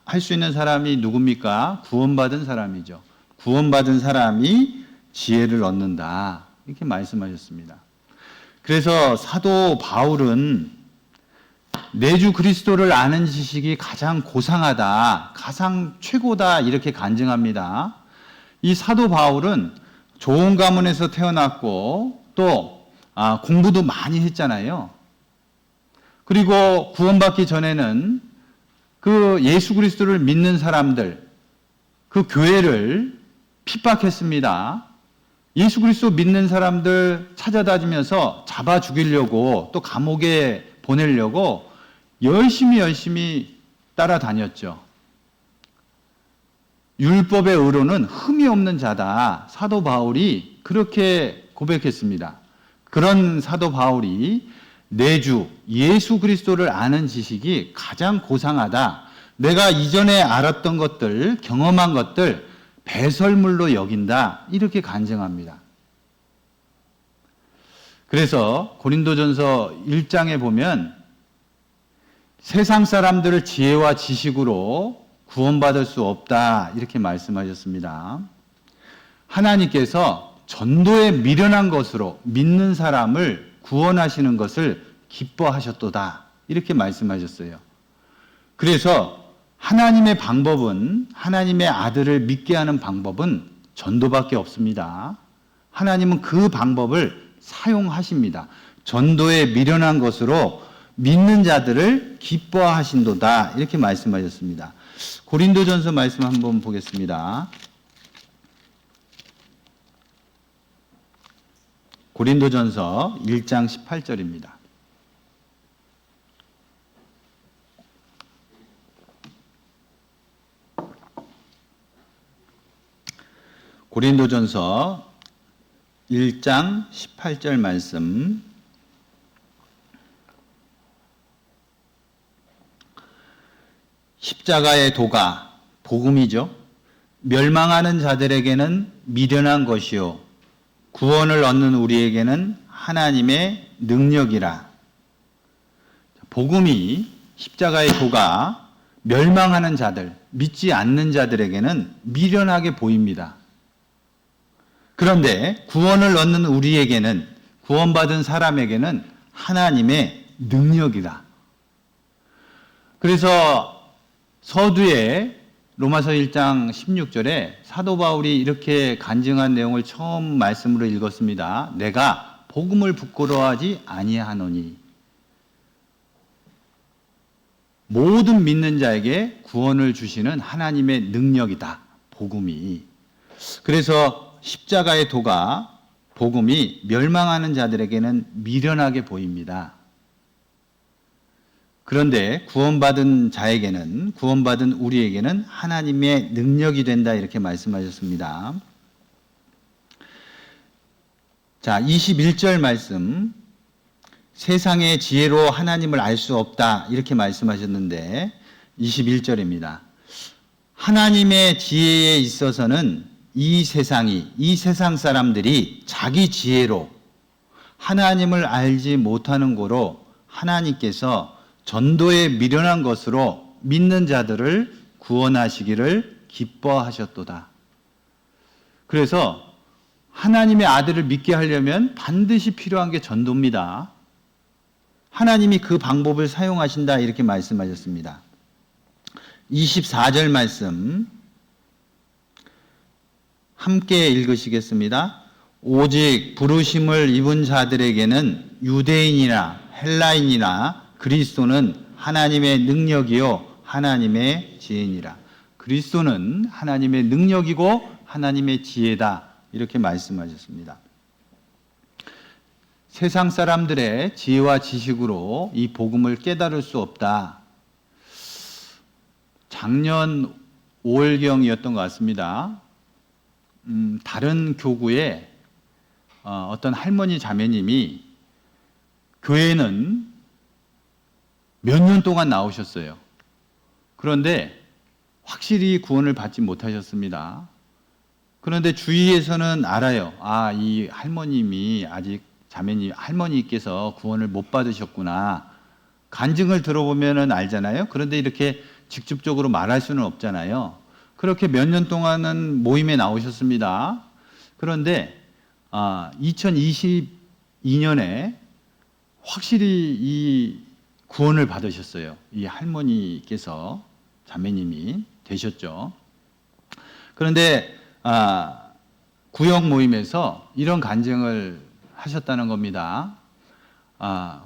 할 수 있는 사람이 누굽니까? 구원받은 사람이죠. 구원받은 사람이 지혜를 얻는다 이렇게 말씀하셨습니다. 그래서 사도 바울은 내주 그리스도를 아는 지식이 가장 고상하다, 가장 최고다 이렇게 간증합니다. 이 사도 바울은 좋은 가문에서 태어났고 또 공부도 많이 했잖아요. 그리고 구원받기 전에는 그 예수 그리스도를 믿는 사람들, 그 교회를 핍박했습니다. 예수 그리스도 믿는 사람들 찾아다니면서 잡아 죽이려고 또 감옥에 보내려고 열심히 따라다녔죠. 율법의 의로는 흠이 없는 자다. 사도 바울이 그렇게 고백했습니다. 그런 사도 바울이 내주 예수 그리스도를 아는 지식이 가장 고상하다. 내가 이전에 알았던 것들, 경험한 것들 배설물로 여긴다. 이렇게 간증합니다. 그래서 고린도전서 1장에 보면 세상 사람들을 지혜와 지식으로 구원받을 수 없다. 이렇게 말씀하셨습니다. 하나님께서 전도에 미련한 것으로 믿는 사람을 구원하시는 것을 기뻐하셨도다. 이렇게 말씀하셨어요. 그래서 하나님의 방법은, 하나님의 아들을 믿게 하는 방법은 전도밖에 없습니다. 하나님은 그 방법을 사용하십니다. 전도에 미련한 것으로 믿는 자들을 기뻐하신도다. 이렇게 말씀하셨습니다. 고린도전서 말씀 한번 보겠습니다. 고린도전서 1장 18절입니다. 고린도전서 1장 18절 말씀. 십자가의 도가 복음이죠. 멸망하는 자들에게는 미련한 것이요 구원을 얻는 우리에게는 하나님의 능력이라. 복음이, 십자가의 도가 멸망하는 자들, 믿지 않는 자들에게는 미련하게 보입니다. 그런데 구원을 얻는 우리에게는, 구원받은 사람에게는 하나님의 능력이다. 그래서 서두에 로마서 1장 16절에 사도 바울이 이렇게 간증한 내용을 처음 말씀으로 읽었습니다. 내가 복음을 부끄러워하지 아니하노니. 모든 믿는 자에게 구원을 주시는 하나님의 능력이다. 복음이. 그래서 십자가의 도가, 복음이 멸망하는 자들에게는 미련하게 보입니다. 그런데 구원받은 자에게는, 구원받은 우리에게는 하나님의 능력이 된다 이렇게 말씀하셨습니다. 자, 21절 말씀. 세상의 지혜로 하나님을 알 수 없다 이렇게 말씀하셨는데 21절입니다. 하나님의 지혜에 있어서는 이 세상 사람들이 자기 지혜로 하나님을 알지 못하는 고로 하나님께서 전도에 미련한 것으로 믿는 자들을 구원하시기를 기뻐하셨도다. 그래서 하나님의 아들을 믿게 하려면 반드시 필요한 게 전도입니다. 하나님이 그 방법을 사용하신다 이렇게 말씀하셨습니다. 24절 말씀 함께 읽으시겠습니다. 오직 부르심을 입은 자들에게는 유대인이나 헬라인이나 그리스도는 하나님의 능력이요 하나님의 지혜니라. 그리스도는 하나님의 능력이고 하나님의 지혜다, 이렇게 말씀하셨습니다. 세상 사람들의 지혜와 지식으로 이 복음을 깨달을 수 없다. 작년 5월경이었던 것 같습니다. 다른 교구에 어떤 할머니 자매님이 교회는 몇 년 동안 나오셨어요. 그런데 확실히 구원을 받지 못하셨습니다. 그런데 주위에서는 알아요. 아, 이 할머님이 아직 자매님, 할머니께서 구원을 못 받으셨구나. 간증을 들어보면 알잖아요. 그런데 이렇게 직접적으로 말할 수는 없잖아요. 그렇게 몇 년 동안은 모임에 나오셨습니다. 그런데 2022년에 확실히 이 구원을 받으셨어요. 이 할머니께서 자매님이 되셨죠. 그런데 구역 모임에서 이런 간증을 하셨다는 겁니다.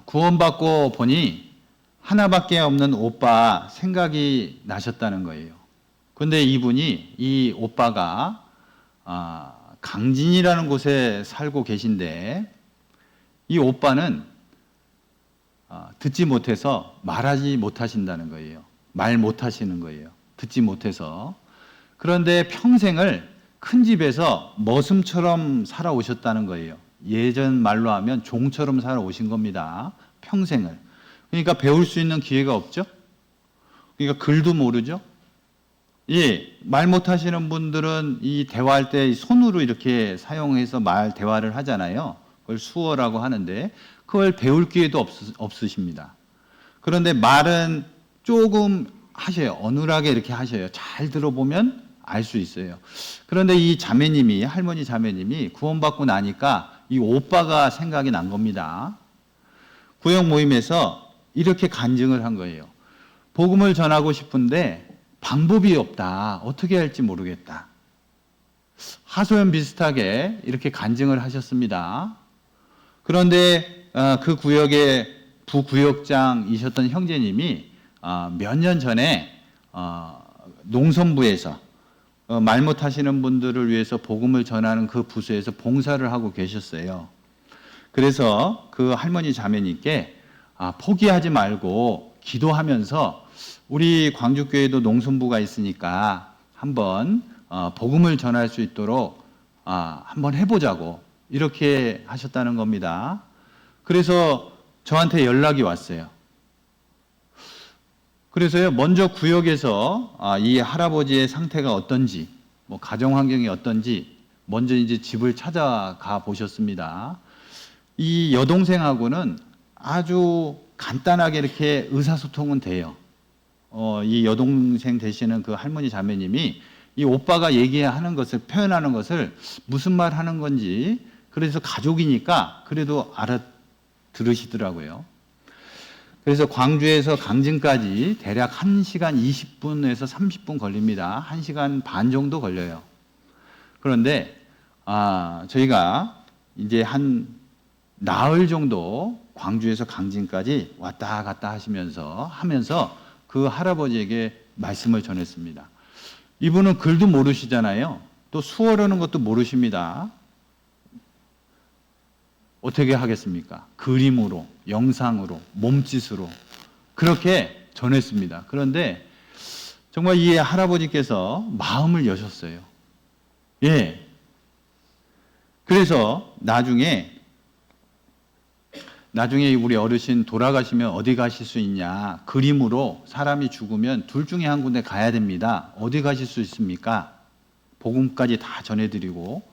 구원받고 보니 하나밖에 없는 오빠 생각이 나셨다는 거예요. 그런데 이분이, 이 오빠가 강진이라는 곳에 살고 계신데, 이 오빠는 듣지 못해서 말하지 못하신다는 거예요. 말 못하시는 거예요. 듣지 못해서. 그런데 평생을 큰 집에서 머슴처럼 살아오셨다는 거예요. 예전 말로 하면 종처럼 살아오신 겁니다. 평생을. 그러니까 배울 수 있는 기회가 없죠. 그러니까 글도 모르죠. 예, 말 못하시는 분들은 이 대화할 때 손으로 이렇게 사용해서 대화를 하잖아요. 그걸 수어라고 하는데 그걸 배울 기회도 없으십니다. 그런데 말은 조금 하셔요. 어눌하게 이렇게 하셔요. 잘 들어보면 알 수 있어요. 그런데 이 자매님이, 할머니 자매님이 구원받고 나니까 이 오빠가 생각이 난 겁니다. 구역 모임에서 이렇게 간증을 한 거예요. 복음을 전하고 싶은데 방법이 없다. 어떻게 할지 모르겠다. 하소연 비슷하게 이렇게 간증을 하셨습니다. 그런데 그 구역의 부구역장이셨던 형제님이 몇 년 전에 농성부에서 말 못하시는 분들을 위해서 복음을 전하는 그 부서에서 봉사를 하고 계셨어요. 그래서 그 할머니 자매님께 포기하지 말고 기도하면서 우리 광주교회도 농성부가 있으니까 한번 복음을 전할 수 있도록 한번 해보자고 이렇게 하셨다는 겁니다. 그래서 저한테 연락이 왔어요. 그래서요, 먼저 구역에서 이 할아버지의 상태가 어떤지, 뭐 가정 환경이 어떤지 먼저 이제 집을 찾아가 보셨습니다. 이 여동생하고는 아주 간단하게 이렇게 의사소통은 돼요. 이 여동생 되시는 그 할머니 자매님이 이 오빠가 얘기하는 것을, 표현하는 것을 무슨 말 하는 건지, 그래서 가족이니까 그래도 알아들으시더라고요. 그래서 광주에서 강진까지 대략 1시간 20분에서 30분 걸립니다. 1시간 반 정도 걸려요. 그런데 저희가 이제 한 나흘 정도 광주에서 강진까지 왔다 갔다 하면서 그 할아버지에게 말씀을 전했습니다. 이분은 글도 모르시잖아요. 또 수어라는 것도 모르십니다. 어떻게 하겠습니까? 그림으로, 영상으로, 몸짓으로 그렇게 전했습니다. 그런데 정말 이 할아버지께서 마음을 여셨어요. 예. 그래서 나중에 우리 어르신 돌아가시면 어디 가실 수 있냐? 그림으로 사람이 죽으면 둘 중에 한 군데 가야 됩니다. 어디 가실 수 있습니까? 복음까지 다 전해드리고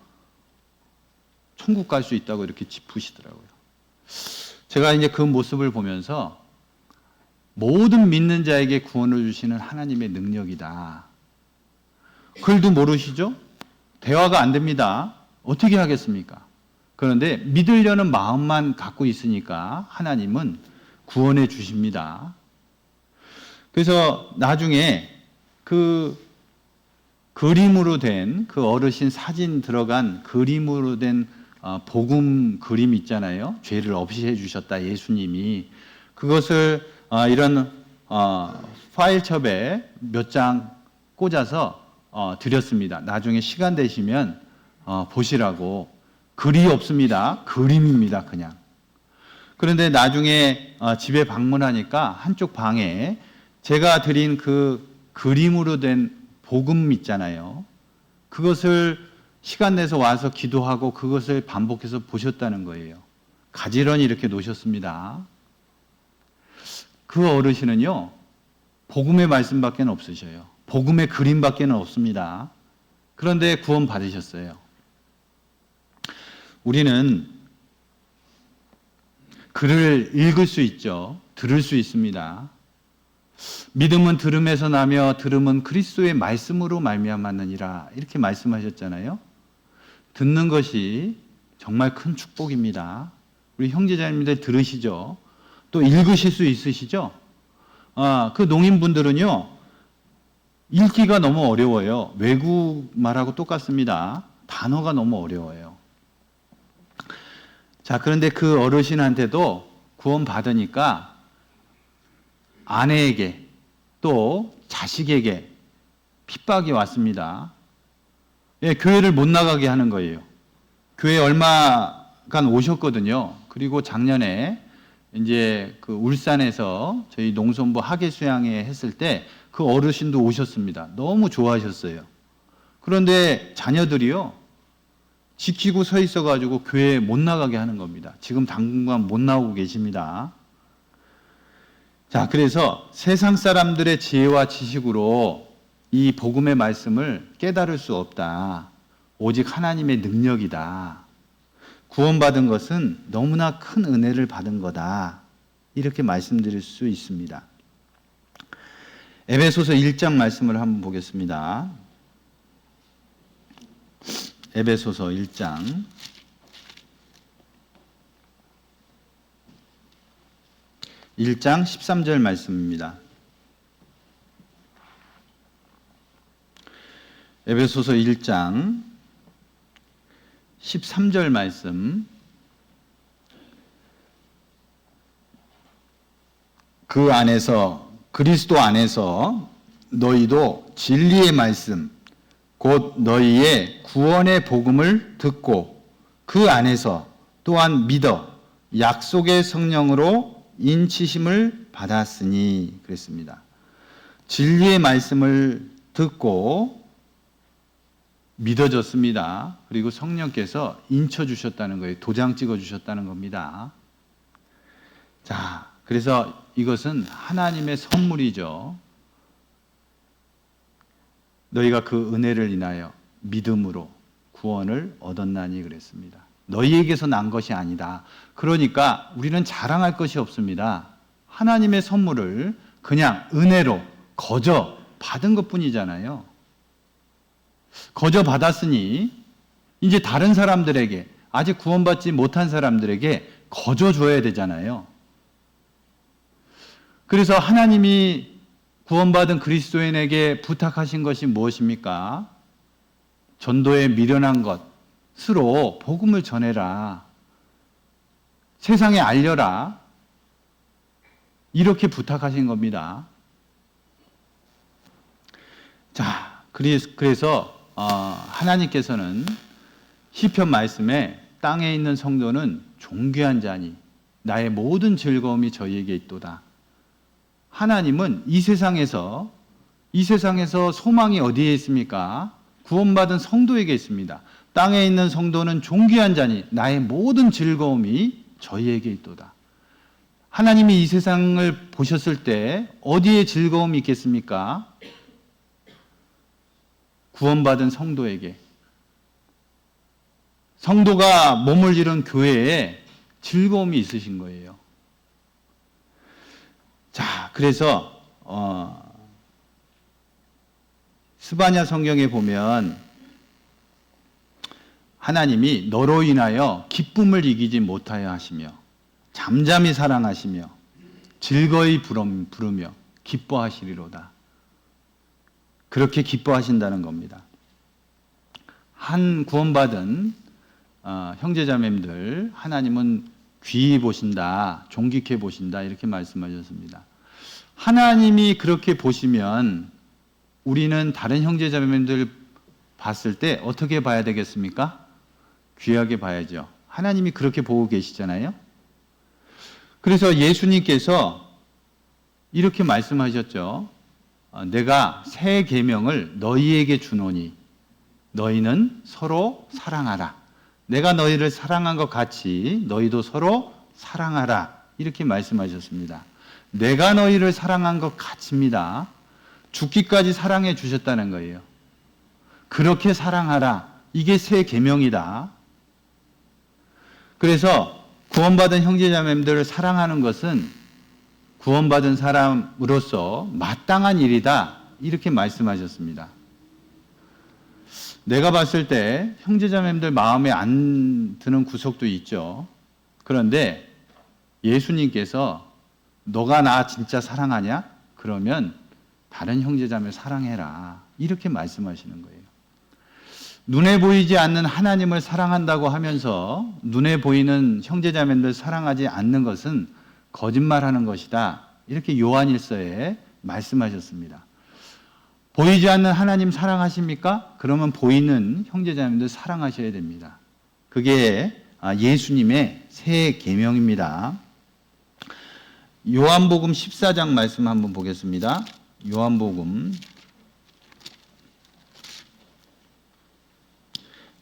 천국 갈 수 있다고 이렇게 짚으시더라고요. 제가 이제 그 모습을 보면서 모든 믿는 자에게 구원을 주시는 하나님의 능력이다. 글도 모르시죠? 대화가 안 됩니다. 어떻게 하겠습니까? 그런데 믿으려는 마음만 갖고 있으니까 하나님은 구원해 주십니다. 그래서 나중에 그 그림으로 된 그 어르신 사진 들어간 그림으로 된 복음 그림 있잖아요. 죄를 없이 해주셨다 예수님이. 그것을 이런 파일첩에 몇 장 꽂아서 드렸습니다. 나중에 시간 되시면 보시라고. 글이 없습니다. 그림입니다. 그냥. 그런데 나중에 집에 방문하니까 한쪽 방에 제가 드린 그 그림으로 된 복음 있잖아요. 그것을 시간 내서 와서 기도하고 그것을 반복해서 보셨다는 거예요. 가지런히 이렇게 놓으셨습니다. 그 어르신은요, 복음의 말씀밖에 없으셔요. 복음의 그림밖에 없습니다. 그런데 구원 받으셨어요. 우리는 글을 읽을 수 있죠. 들을 수 있습니다. 믿음은 들음에서 나며 들음은 그리스도의 말씀으로 말미암았느니라 이렇게 말씀하셨잖아요. 듣는 것이 정말 큰 축복입니다. 우리 형제자매님들 들으시죠? 또 읽으실 수 있으시죠? 그 농인분들은요, 읽기가 너무 어려워요. 외국 말하고 똑같습니다. 단어가 너무 어려워요. 자, 그런데 그 어르신한테도 구원 받으니까 아내에게 또 자식에게 핍박이 왔습니다. 예, 교회를 못 나가게 하는 거예요. 교회 얼마간 오셨거든요. 그리고 작년에 이제 그 울산에서 저희 농촌부 학예 수양회 했을 때 그 어르신도 오셨습니다. 너무 좋아하셨어요. 그런데 자녀들이요, 지키고 서 있어가지고 교회에 못 나가게 하는 겁니다. 지금 당분간 못 나오고 계십니다. 자, 그래서 세상 사람들의 지혜와 지식으로 이 복음의 말씀을 깨달을 수 없다. 오직 하나님의 능력이다. 구원받은 것은 너무나 큰 은혜를 받은 거다. 이렇게 말씀드릴 수 있습니다. 에베소서 1장 말씀을 한번 보겠습니다. 에베소서 1장 13절 말씀입니다. 에베소서 1장 13절 말씀. 그 안에서, 그리스도 안에서 너희도 진리의 말씀 곧 너희의 구원의 복음을 듣고 그 안에서 또한 믿어 약속의 성령으로 인치심을 받았으니 그랬습니다. 진리의 말씀을 듣고 믿어졌습니다. 그리고 성령께서 인쳐주셨다는 거예요. 도장 찍어주셨다는 겁니다. 자, 그래서 이것은 하나님의 선물이죠. 너희가 그 은혜를 인하여 믿음으로 구원을 얻었나니 그랬습니다. 너희에게서 난 것이 아니다. 그러니까 우리는 자랑할 것이 없습니다. 하나님의 선물을 그냥 은혜로 거저 받은 것뿐이잖아요. 거저 받았으니 이제 다른 사람들에게, 아직 구원받지 못한 사람들에게 거저 줘야 되잖아요. 그래서 하나님이 구원받은 그리스도인에게 부탁하신 것이 무엇입니까? 전도에 미련한 것으로 복음을 전해라. 세상에 알려라. 이렇게 부탁하신 겁니다. 자, 그래서 하나님께서는 시편 말씀에 땅에 있는 성도는 존귀한 자니 나의 모든 즐거움이 저희에게 있도다. 하나님은 이 세상에서 소망이 어디에 있습니까? 구원받은 성도에게 있습니다. 땅에 있는 성도는 존귀한 자니 나의 모든 즐거움이 저희에게 있도다. 하나님이 이 세상을 보셨을 때 어디에 즐거움이 있겠습니까? 구원받은 성도에게. 성도가 몸을 이룬 교회에 즐거움이 있으신 거예요. 자, 그래서 스바냐 성경에 보면 하나님이 너로 인하여 기쁨을 이기지 못하여 하시며 잠잠히 사랑하시며 즐거이 부르며 기뻐하시리로다. 그렇게 기뻐하신다는 겁니다. 한 구원받은 형제자매님들 하나님은 귀히 보신다, 존귀케 보신다 이렇게 말씀하셨습니다. 하나님이 그렇게 보시면 우리는 다른 형제자매님들 봤을 때 어떻게 봐야 되겠습니까? 귀하게 봐야죠. 하나님이 그렇게 보고 계시잖아요. 그래서 예수님께서 이렇게 말씀하셨죠. 내가 새 계명을 너희에게 주노니 너희는 서로 사랑하라. 내가 너희를 사랑한 것 같이 너희도 서로 사랑하라. 이렇게 말씀하셨습니다. 내가 너희를 사랑한 것 같습니다. 죽기까지 사랑해 주셨다는 거예요. 그렇게 사랑하라. 이게 새 계명이다. 그래서 구원받은 형제자매들을 사랑하는 것은 구원받은 사람으로서 마땅한 일이다. 이렇게 말씀하셨습니다. 내가 봤을 때 형제자매들 마음에 안 드는 구석도 있죠. 그런데 예수님께서 너가 나 진짜 사랑하냐? 그러면 다른 형제자매 사랑해라. 이렇게 말씀하시는 거예요. 눈에 보이지 않는 하나님을 사랑한다고 하면서 눈에 보이는 형제자매들 사랑하지 않는 것은 거짓말하는 것이다. 이렇게 요한일서에 말씀하셨습니다. 보이지 않는 하나님 사랑하십니까? 그러면 보이는 형제자매들 사랑하셔야 됩니다. 그게 예수님의 새 계명입니다. 요한복음 14장 말씀 한번 보겠습니다. 요한복음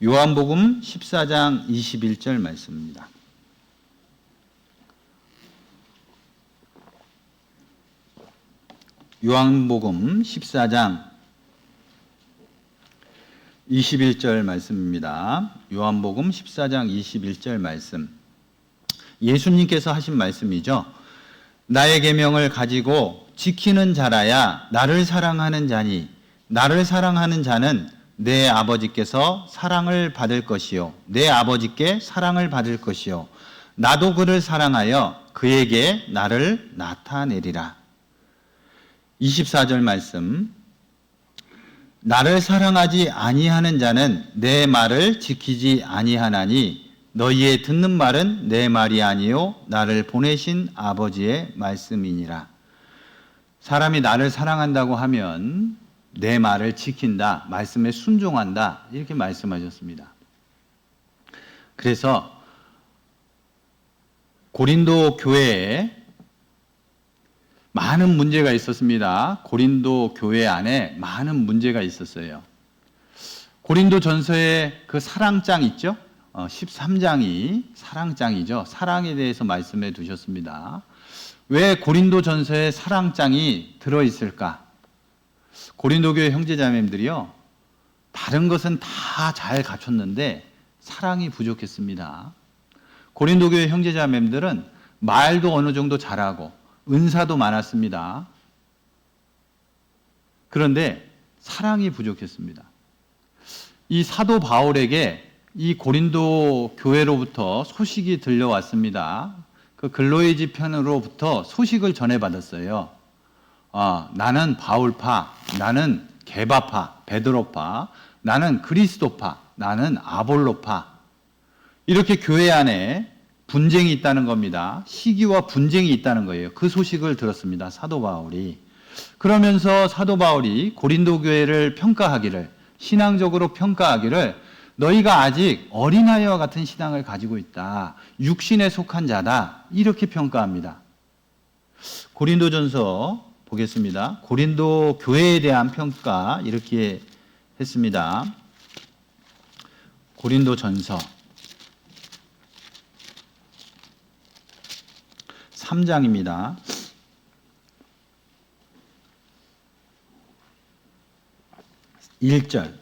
14장 21절 말씀입니다. 요한복음 14장 21절 말씀입니다. 요한복음 14장 21절 말씀. 예수님께서 하신 말씀이죠. 나의 계명을 가지고 지키는 자라야 나를 사랑하는 자니 나를 사랑하는 자는 내 아버지께서 사랑을 받을 것이요 내 아버지께 사랑을 받을 것이요 나도 그를 사랑하여 그에게 나를 나타내리라. 24절 말씀. 나를 사랑하지 아니하는 자는 내 말을 지키지 아니하나니 너희의 듣는 말은 내 말이 아니요 나를 보내신 아버지의 말씀이니라. 사람이 나를 사랑한다고 하면 내 말을 지킨다, 말씀에 순종한다 이렇게 말씀하셨습니다. 그래서 고린도 교회에 많은 문제가 있었습니다. 고린도 교회 안에 많은 문제가 있었어요. 고린도 전서에 그 사랑장 있죠? 13장이 사랑장이죠. 사랑에 대해서 말씀해 두셨습니다. 왜 고린도 전서에 사랑장이 들어있을까? 고린도 교회 형제자매들이요, 다른 것은 다 잘 갖췄는데 사랑이 부족했습니다. 고린도 교회 형제자매들은 말도 어느 정도 잘하고 은사도 많았습니다. 그런데 사랑이 부족했습니다. 이 사도 바울에게 이 고린도 교회로부터 소식이 들려왔습니다. 그 글로이지 편으로부터 소식을 전해받았어요. 나는 바울파, 나는 게바파, 베드로파, 나는 그리스도파, 나는 아볼로파. 이렇게 교회 안에 분쟁이 있다는 겁니다. 시기와 분쟁이 있다는 거예요. 그 소식을 들었습니다. 사도 바울이. 그러면서 사도 바울이 고린도 교회를 평가하기를, 신앙적으로 평가하기를 너희가 아직 어린아이와 같은 신앙을 가지고 있다. 육신에 속한 자다. 이렇게 평가합니다. 고린도전서 보겠습니다. 고린도 교회에 대한 평가 이렇게 했습니다. 고린도전서 3장입니다. 1절.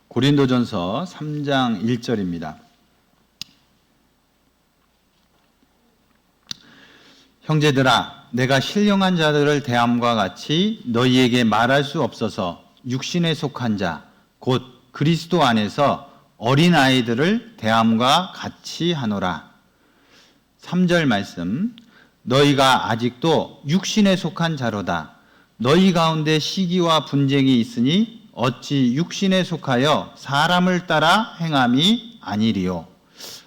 고린도전서 3장 1절입니다. 형제들아, 내가 신령한 자들을 대함과 같이 너희에게 말할 수 없어서 육신에 속한 자, 곧 그리스도 안에서 어린아이들을 대함과 같이 하노라. 3절 말씀. 너희가 아직도 육신에 속한 자로다. 너희 가운데 시기와 분쟁이 있으니 어찌 육신에 속하여 사람을 따라 행함이 아니리요.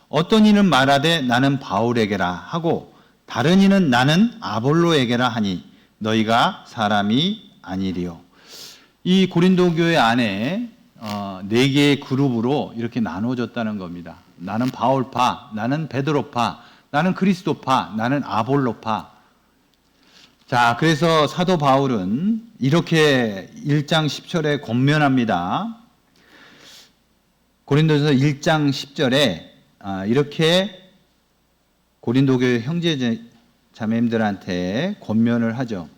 어떤 이는 말하되 나는 바울에게라 하고 다른 이는 나는 아볼로에게라 하니 너희가 사람이 아니리요. 이 고린도 교회 안에 네 개의 그룹으로 이렇게 나눠졌다는 겁니다. 나는 바울파, 나는 베드로파, 나는 그리스도파, 나는 아볼로파. 자, 그래서 사도 바울은 이렇게 1장 10절에 권면합니다. 고린도전서 1장 10절에 이렇게 고린도 교회 형제 자매님들한테 권면을 하죠.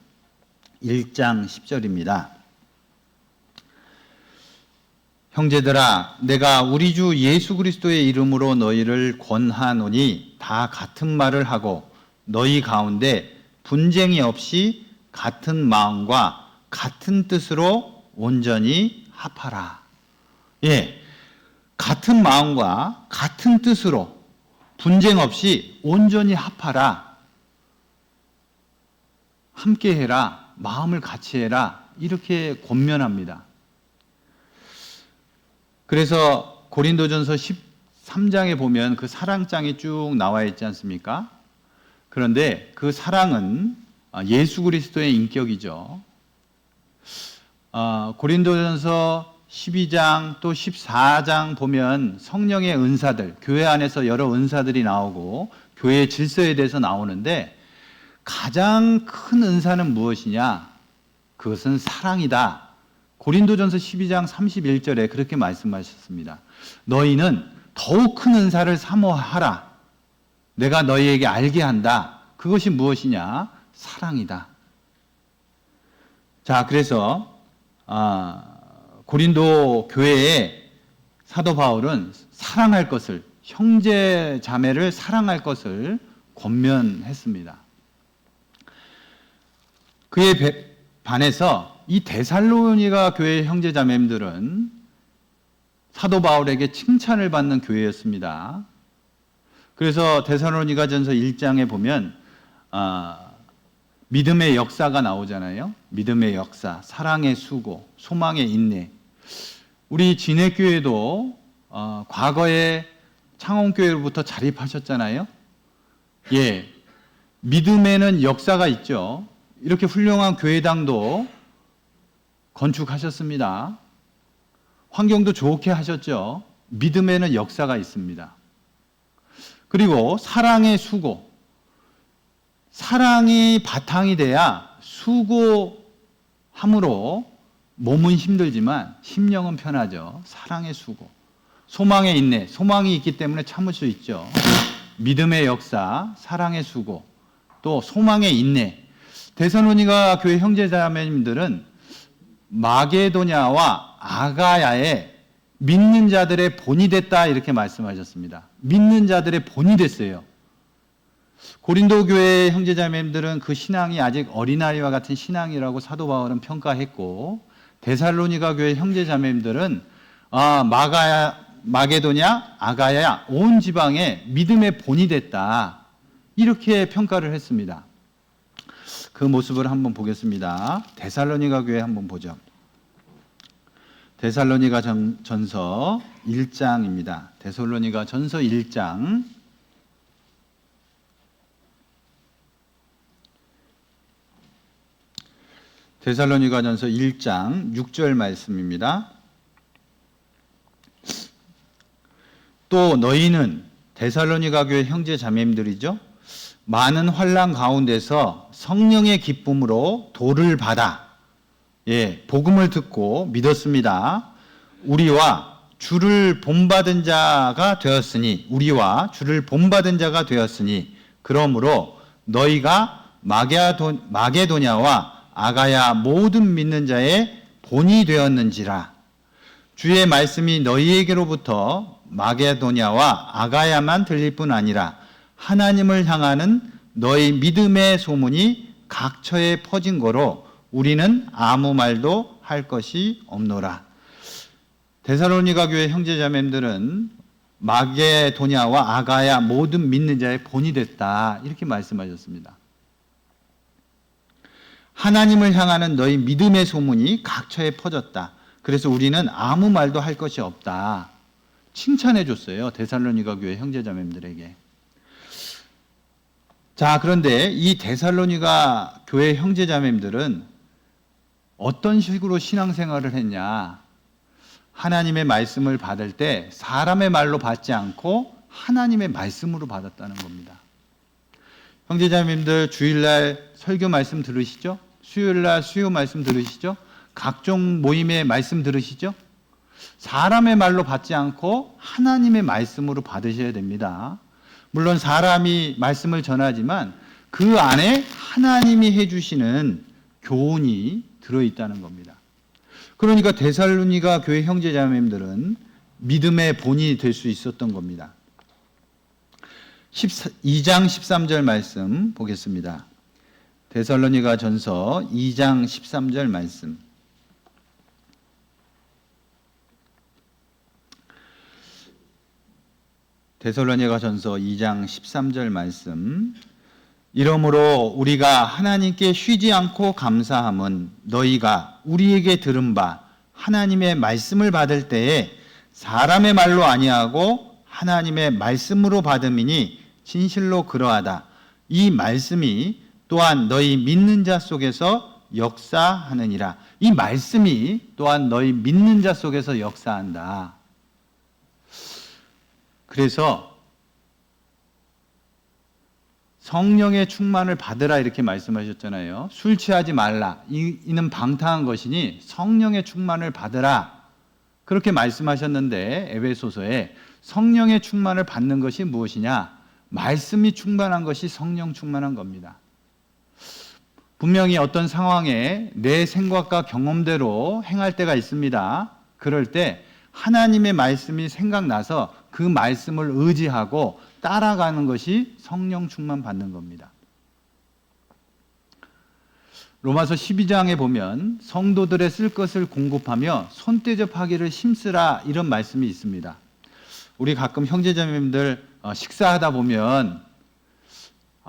1장 10절입니다. 형제들아, 내가 우리 주 예수 그리스도의 이름으로 너희를 권하노니 다 같은 말을 하고 너희 가운데 분쟁이 없이 같은 마음과 같은 뜻으로 온전히 합하라. 예, 같은 마음과 같은 뜻으로 분쟁 없이 온전히 합하라. 함께 해라. 마음을 같이 해라. 이렇게 권면합니다. 그래서 고린도전서 13장에 보면 그 사랑장이 쭉 나와 있지 않습니까? 그런데 그 사랑은 예수 그리스도의 인격이죠. 고린도전서 12장 또 14장 보면 성령의 은사들, 교회 안에서 여러 은사들이 나오고 교회의 질서에 대해서 나오는데 가장 큰 은사는 무엇이냐? 그것은 사랑이다. 고린도전서 12장 31절에 그렇게 말씀하셨습니다. 너희는 더욱 큰 은사를 사모하라. 내가 너희에게 알게 한다. 그것이 무엇이냐? 사랑이다. 자, 그래서 고린도 교회에 사도 바울은 사랑할 것을, 형제 자매를 사랑할 것을 권면했습니다. 그에 반해서 이 데살로니가 교회 형제 자매들은 사도 바울에게 칭찬을 받는 교회였습니다. 그래서 데살로니가전서 1장에 보면 믿음의 역사가 나오잖아요. 믿음의 역사, 사랑의 수고, 소망의 인내. 우리 진해교회도 과거에 창원교회로부터 자립하셨잖아요. 예, 믿음에는 역사가 있죠. 이렇게 훌륭한 교회당도 건축하셨습니다. 환경도 좋게 하셨죠. 믿음에는 역사가 있습니다. 그리고 사랑의 수고. 사랑이 바탕이 돼야 수고함으로 몸은 힘들지만 심령은 편하죠. 사랑의 수고. 소망의 인내. 소망이 있기 때문에 참을 수 있죠. 믿음의 역사, 사랑의 수고, 또 소망의 인내. 데살로니가 교회 형제자매님들은 마게도냐와 아가야의 믿는 자들의 본이 됐다 이렇게 말씀하셨습니다. 믿는 자들의 본이 됐어요. 고린도 교회 형제자매님들은 그 신앙이 아직 어린아이와 같은 신앙이라고 사도 바울은 평가했고, 데살로니가 교회 형제자매님들은 마게도냐, 아가야 온 지방에 믿음의 본이 됐다 이렇게 평가를 했습니다. 그 모습을 한번 보겠습니다. 데살로니가 교회 한번 보죠. 데살로니가 전서 1장입니다. 데살로니가 전서 1장 데살로니가 전서 1장 6절 말씀입니다. 또 너희는 데살로니가 교회 형제 자매님들이죠. 많은 환난 가운데서 성령의 기쁨으로 도를 받아 복음을 듣고 믿었습니다. 우리와 주를 본받은 자가 되었으니 그러므로 너희가 마게도냐와 아가야 모든 믿는 자의 본이 되었는지라. 주의 말씀이 너희에게로부터 마게도냐와 아가야만 들릴 뿐 아니라 하나님을 향하는 너희 믿음의 소문이 각처에 퍼진 거로 우리는 아무 말도 할 것이 없노라. 데살로니가 교회 형제자매들은 마게도냐와 아가야 모든 믿는 자의 본이 됐다 이렇게 말씀하셨습니다. 하나님을 향하는 너희 믿음의 소문이 각처에 퍼졌다. 그래서 우리는 아무 말도 할 것이 없다. 칭찬해 줬어요. 데살로니가 교회 형제자매들에게. 자, 그런데 이 데살로니가 교회 형제자매들은 어떤 식으로 신앙생활을 했냐? 하나님의 말씀을 받을 때 사람의 말로 받지 않고 하나님의 말씀으로 받았다는 겁니다. 형제자매님들 주일날 설교 말씀 들으시죠? 수요일날 수요 말씀 들으시죠? 각종 모임의 말씀 들으시죠? 사람의 말로 받지 않고 하나님의 말씀으로 받으셔야 됩니다. 물론 사람이 말씀을 전하지만 그 안에 하나님이 해주시는 교훈이 들어있다는 겁니다. 그러니까 데살로니가 교회 형제자매님들은 믿음의 본이 될 수 있었던 겁니다. 2장 13절 말씀 보겠습니다. 데살로니가 전서 2장 13절 말씀. 데살로니가 전서 2장 13절 말씀. 이러므로 우리가 하나님께 쉬지 않고 감사함은 너희가 우리에게 들은 바 하나님의 말씀을 받을 때에 사람의 말로 아니하고 하나님의 말씀으로 받음이니 진실로 그러하다. 이 말씀이 또한 너희 믿는 자 속에서 역사하느니라. 이 말씀이 또한 너희 믿는 자 속에서 역사한다. 그래서 성령의 충만을 받으라 이렇게 말씀하셨잖아요. 술 취하지 말라. 이는 방탕한 것이니 성령의 충만을 받으라. 그렇게 말씀하셨는데 에베소서에 성령의 충만을 받는 것이 무엇이냐? 말씀이 충만한 것이 성령 충만한 겁니다. 분명히 어떤 상황에 내 생각과 경험대로 행할 때가 있습니다. 그럴 때 하나님의 말씀이 생각나서 그 말씀을 의지하고 따라가는 것이 성령 충만 받는 겁니다. 로마서 12장에 보면 성도들의 쓸 것을 공급하며 손대접하기를 힘쓰라 이런 말씀이 있습니다. 우리 가끔 형제자매님들 식사하다 보면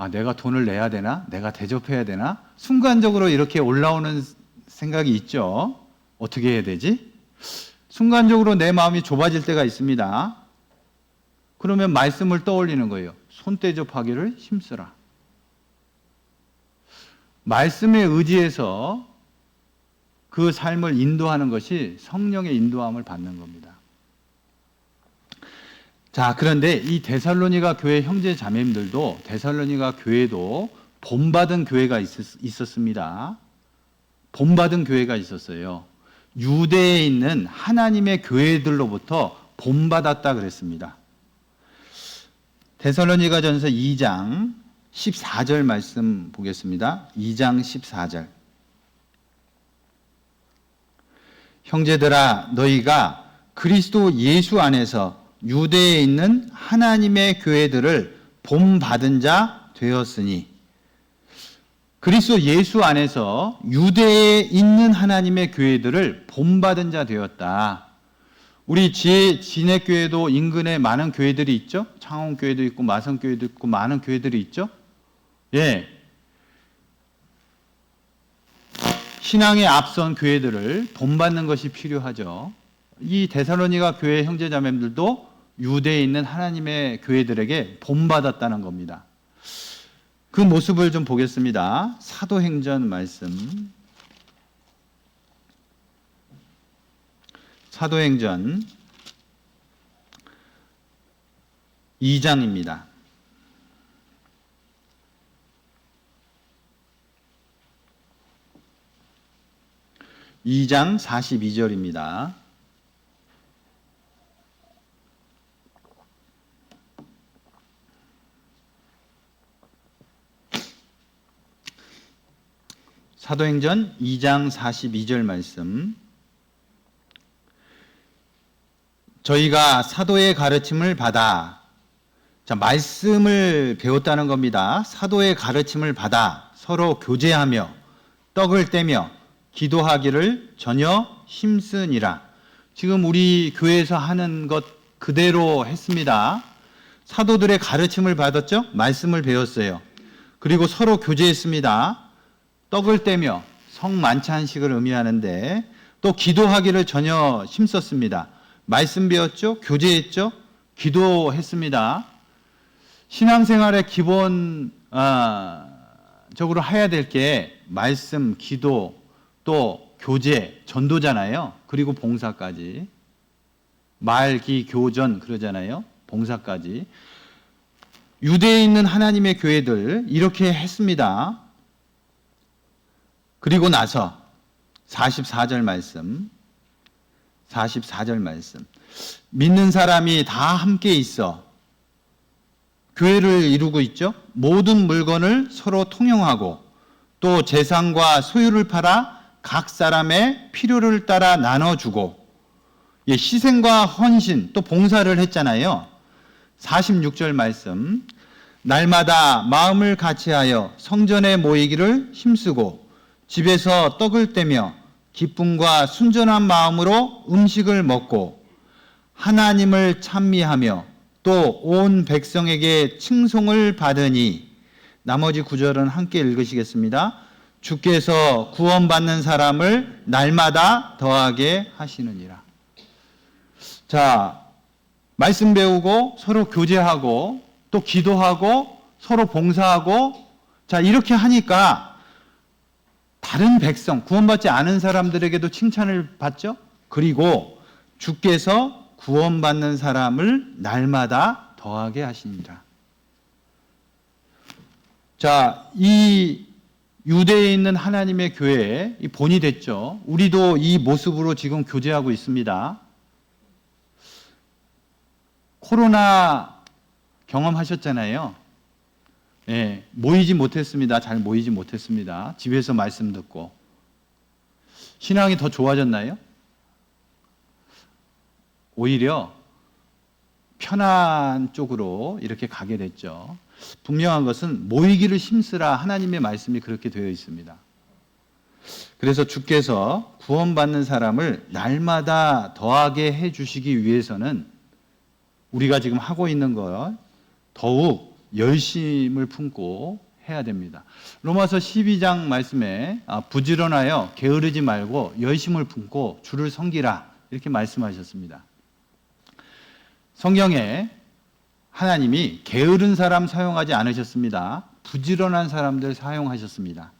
내가 돈을 내야 되나? 내가 대접해야 되나? 순간적으로 이렇게 올라오는 생각이 있죠. 어떻게 해야 되지? 순간적으로 내 마음이 좁아질 때가 있습니다. 그러면 말씀을 떠올리는 거예요. 손대접하기를 힘쓰라. 말씀에 의지해서 그 삶을 인도하는 것이 성령의 인도함을 받는 겁니다. 자, 그런데 이 데살로니가 교회 형제 자매님들도 데살로니가 교회도 본받은 교회가 있었습니다. 본받은 교회가 있었어요. 유대에 있는 하나님의 교회들로부터 본받았다 그랬습니다. 데살로니가 전서 2장 14절 말씀 보겠습니다. 2장 14절. 형제들아 너희가 그리스도 예수 안에서 유대에 있는 하나님의 교회들을 본받은 자 되었으니 그리스도 예수 안에서 유대에 있는 하나님의 교회들을 본받은 자 되었다. 우리 진해교회도 인근에 많은 교회들이 있죠. 창원교회도 있고 마성교회도 있고 많은 교회들이 있죠. 예. 신앙에 앞선 교회들을 본받는 것이 필요하죠. 이 데살로니가 교회 형제자매들도 유대에 있는 하나님의 교회들에게 본받았다는 겁니다. 그 모습을 좀 보겠습니다. 사도행전 말씀. 사도행전 2장입니다. (2장) 42절입니다. 사도행전 2장 42절 말씀. 저희가 사도의 가르침을 받아, 말씀을 배웠다는 겁니다. 사도의 가르침을 받아 서로 교제하며 떡을 떼며 기도하기를 전혀 힘쓰니라. 지금 우리 교회에서 하는 것 그대로 했습니다. 사도들의 가르침을 받았죠? 말씀을 배웠어요. 그리고 서로 교제했습니다. 떡을 떼며 성만찬식을 의미하는데 또 기도하기를 전혀 힘썼습니다. 말씀 배웠죠? 교제했죠? 기도했습니다. 신앙생활의 기본 적으로 해야 될 게 말씀, 기도, 또 교제, 전도잖아요. 그리고 봉사까지. 말기교전 그러잖아요. 봉사까지. 유대에 있는 하나님의 교회들 이렇게 했습니다. 그리고 나서 44절 말씀. 믿는 사람이 다 함께 있어 교회를 이루고 있죠. 모든 물건을 서로 통용하고 또 재산과 소유를 팔아 각 사람의 필요를 따라 나눠주고 희생과 헌신 또 봉사를 했잖아요. 46절 말씀. 날마다 마음을 같이하여 성전에 모이기를 힘쓰고 집에서 떡을 떼며 기쁨과 순전한 마음으로 음식을 먹고 하나님을 찬미하며 또 온 백성에게 칭송을 받으니. 나머지 구절은 함께 읽으시겠습니다. 주께서 구원받는 사람을 날마다 더하게 하시느니라. 자, 말씀 배우고 서로 교제하고 또 기도하고 서로 봉사하고 자, 이렇게 하니까 다른 백성, 구원받지 않은 사람들에게도 칭찬을 받죠. 그리고 주께서 구원받는 사람을 날마다 더하게 하시니라. 자, 이 유대에 있는 하나님의 교회의 본이 됐죠. 우리도 이 모습으로 지금 교제하고 있습니다. 코로나 경험하셨잖아요. 예, 모이지 못했습니다. 잘 모이지 못했습니다. 집에서 말씀 듣고. 신앙이 더 좋아졌나요? 오히려 편한 쪽으로 이렇게 가게 됐죠. 분명한 것은 모이기를 힘쓰라 하나님의 말씀이 그렇게 되어 있습니다. 그래서 주께서 구원받는 사람을 날마다 더하게 해주시기 위해서는 우리가 지금 하고 있는 것 더욱 열심을 품고 해야 됩니다. 로마서 12장 말씀에 부지런하여 게으르지 말고 열심을 품고 주를 섬기라 이렇게 말씀하셨습니다. 성경에 하나님이 게으른 사람 사용하지 않으셨습니다. 부지런한 사람들 사용하셨습니다.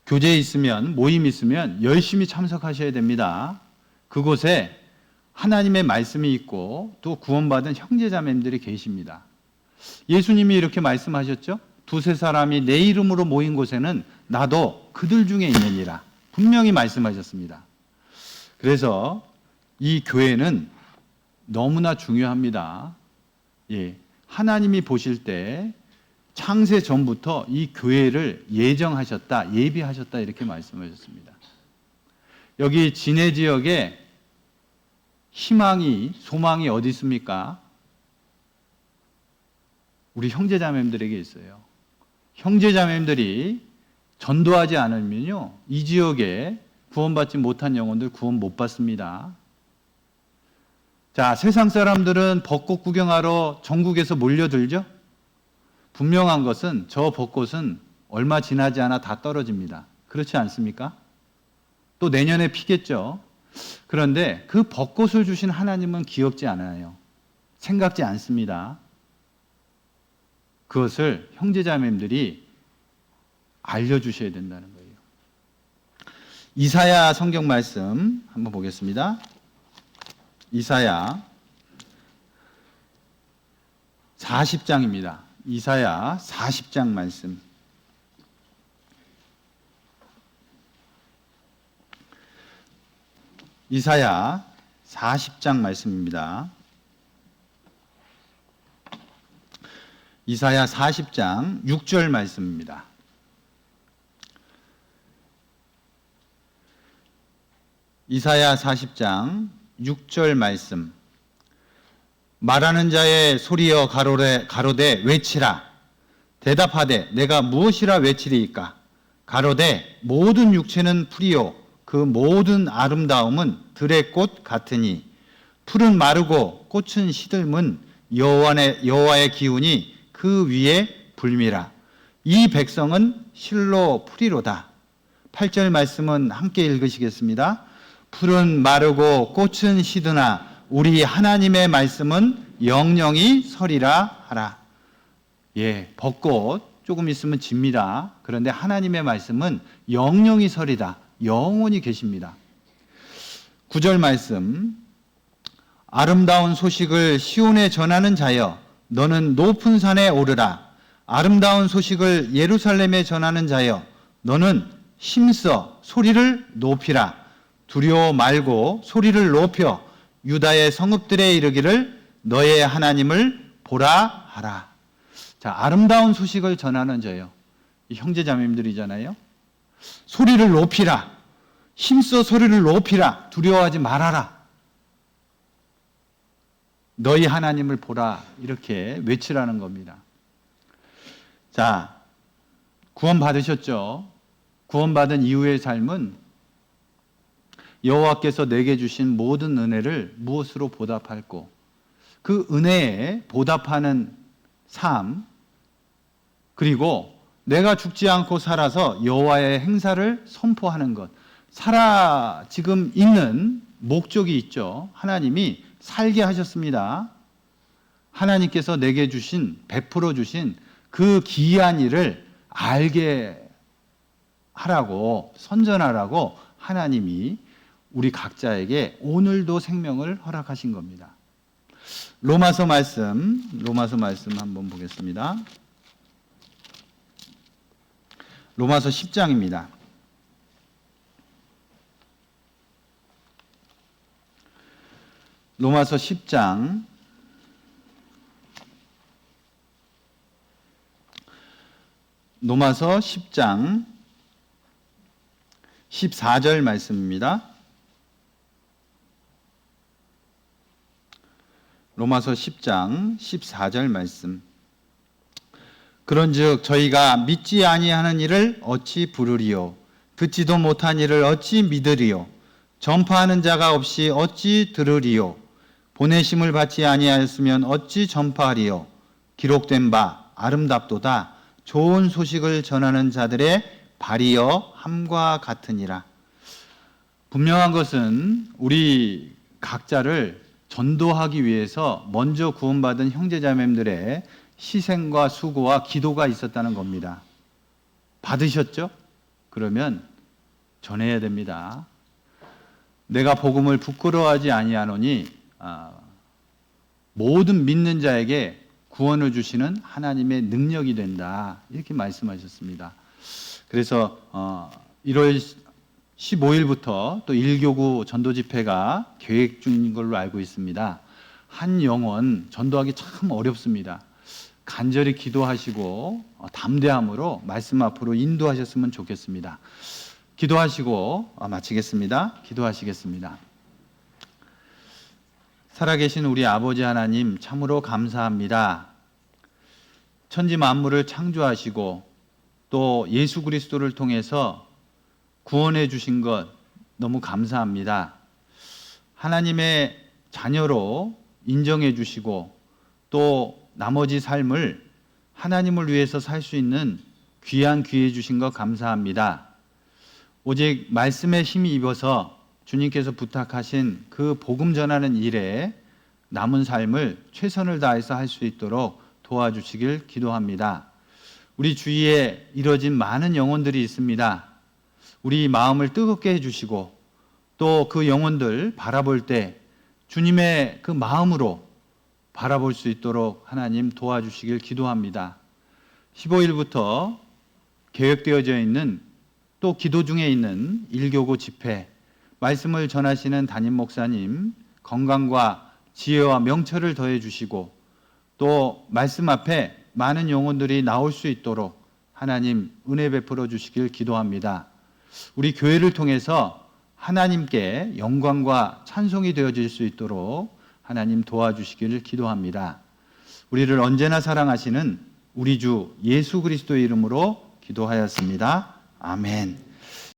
교제에 있으면, 모임 있으면 열심히 참석하셔야 됩니다. 그곳에 하나님의 말씀이 있고 또 구원받은 형제자매들이 계십니다. 예수님이 이렇게 말씀하셨죠. 두세 사람이 내 이름으로 모인 곳에는 나도 그들 중에 있느니라. 분명히 말씀하셨습니다. 그래서 이 교회는 너무나 중요합니다. 예, 하나님이 보실 때 창세 전부터 이 교회를 예정하셨다, 예비하셨다 이렇게 말씀하셨습니다. 여기 진해 지역에 희망이, 소망이 어디 있습니까? 우리 형제자매들에게 있어요. 형제자매들이 전도하지 않으면요, 이 지역에 구원받지 못한 영혼들 구원 못 받습니다. 자, 세상 사람들은 벚꽃 구경하러 전국에서 몰려들죠? 분명한 것은 저 벚꽃은 얼마 지나지 않아 다 떨어집니다. 그렇지 않습니까? 또 내년에 피겠죠. 그런데 그 벚꽃을 주신 하나님은 기억지 않아요. 생각지 않습니다. 그것을 형제자매들이 알려주셔야 된다는 거예요. 이사야 성경 말씀 한번 보겠습니다. 이사야 40장입니다. 이사야 40장 말씀. 이사야 40장 말씀입니다. 이사야 40장 6절 말씀입니다. 이사야 40장 6절 말씀. 말하는 자의 소리여 가로되 외치라. 대답하되 내가 무엇이라 외치리이까. 가로되 모든 육체는 풀이요 그 모든 아름다움은 들의 꽃 같으니 풀은 마르고 꽃은 시들문 여호와의 기운이 그 위에 불미라. 이 백성은 실로 풀이로다. 8절 말씀은 함께 읽으시겠습니다. 풀은 마르고 꽃은 시드나 우리 하나님의 말씀은 영영이 서리라 하라. 예, 벚꽃 조금 있으면 집니다. 그런데 하나님의 말씀은 영영이 서리다. 영원히 계십니다. 9절 말씀, 아름다운 소식을 시온에 전하는 자여 너는 높은 산에 오르라. 아름다운 소식을 예루살렘에 전하는 자여 너는 힘써 소리를 높이라. 두려워 말고 소리를 높여 유다의 성읍들에 이르기를 너의 하나님을 보라 하라. 자, 아름다운 소식을 전하는 자요. 이 형제자매님들이잖아요. 소리를 높이라. 힘써 소리를 높이라. 두려워하지 말아라. 너희 하나님을 보라. 이렇게 외치라는 겁니다. 자, 구원 받으셨죠? 구원받은 이후의 삶은 여호와께서 내게 주신 모든 은혜를 무엇으로 보답할꼬? 그 은혜에 보답하는 삶, 그리고 내가 죽지 않고 살아서 여호와의 행사를 선포하는 것. 지금 있는 목적이 있죠. 하나님이 살게 하셨습니다. 하나님께서 내게 베풀어 주신 그 기이한 일을 알게 하라고, 선전하라고 하나님이 우리 각자에게 오늘도 생명을 허락하신 겁니다. 로마서 말씀 한번 보겠습니다. 로마서 10장입니다. 로마서 10장 14절 말씀입니다. 로마서 10장 14절 말씀. 그런즉 저희가 믿지 아니하는 일을 어찌 부르리요? 듣지도 못한 일을 어찌 믿으리요? 전파하는 자가 없이 어찌 들으리요? 보내심을 받지 아니하였으면 어찌 전파하리요? 기록된 바 아름답도다. 좋은 소식을 전하는 자들의 발이여 함과 같으니라. 분명한 것은 우리 각자를 전도하기 위해서 먼저 구원받은 형제자매들의 희생과 수고와 기도가 있었다는 겁니다. 받으셨죠? 그러면 전해야 됩니다. 내가 복음을 부끄러워하지 아니하노니 모든 믿는 자에게 구원을 주시는 하나님의 능력이 된다. 이렇게 말씀하셨습니다. 그래서 1월 15일부터 또 1교구 전도집회가 계획 중인 걸로 알고 있습니다. 한 영혼 전도하기 참 어렵습니다. 간절히 기도하시고 담대함으로 말씀 앞으로 인도하셨으면 좋겠습니다. 기도하시고 마치겠습니다. 기도하시겠습니다. 살아계신 우리 아버지 하나님 참으로 감사합니다. 천지 만물을 창조하시고 또 예수 그리스도를 통해서 구원해 주신 것 너무 감사합니다. 하나님의 자녀로 인정해 주시고 또 나머지 삶을 하나님을 위해서 살 수 있는 귀한 기회 주신 것 감사합니다. 오직 말씀에 힘이 입어서 주님께서 부탁하신 그 복음 전하는 일에 남은 삶을 최선을 다해서 할 수 있도록 도와주시길 기도합니다. 우리 주위에 이뤄진 많은 영혼들이 있습니다. 우리 마음을 뜨겁게 해주시고 또 그 영혼들 바라볼 때 주님의 그 마음으로 바라볼 수 있도록 하나님 도와주시길 기도합니다. 15일부터 계획되어져 있는 또 기도 중에 있는 1교구 집회, 말씀을 전하시는 담임 목사님 건강과 지혜와 명철을 더해 주시고 또 말씀 앞에 많은 영혼들이 나올 수 있도록 하나님 은혜 베풀어 주시길 기도합니다. 우리 교회를 통해서 하나님께 영광과 찬송이 되어질 수 있도록 하나님 도와주시기를 기도합니다. 우리를 언제나 사랑하시는 우리 주 예수 그리스도의 이름으로 기도하였습니다. 아멘.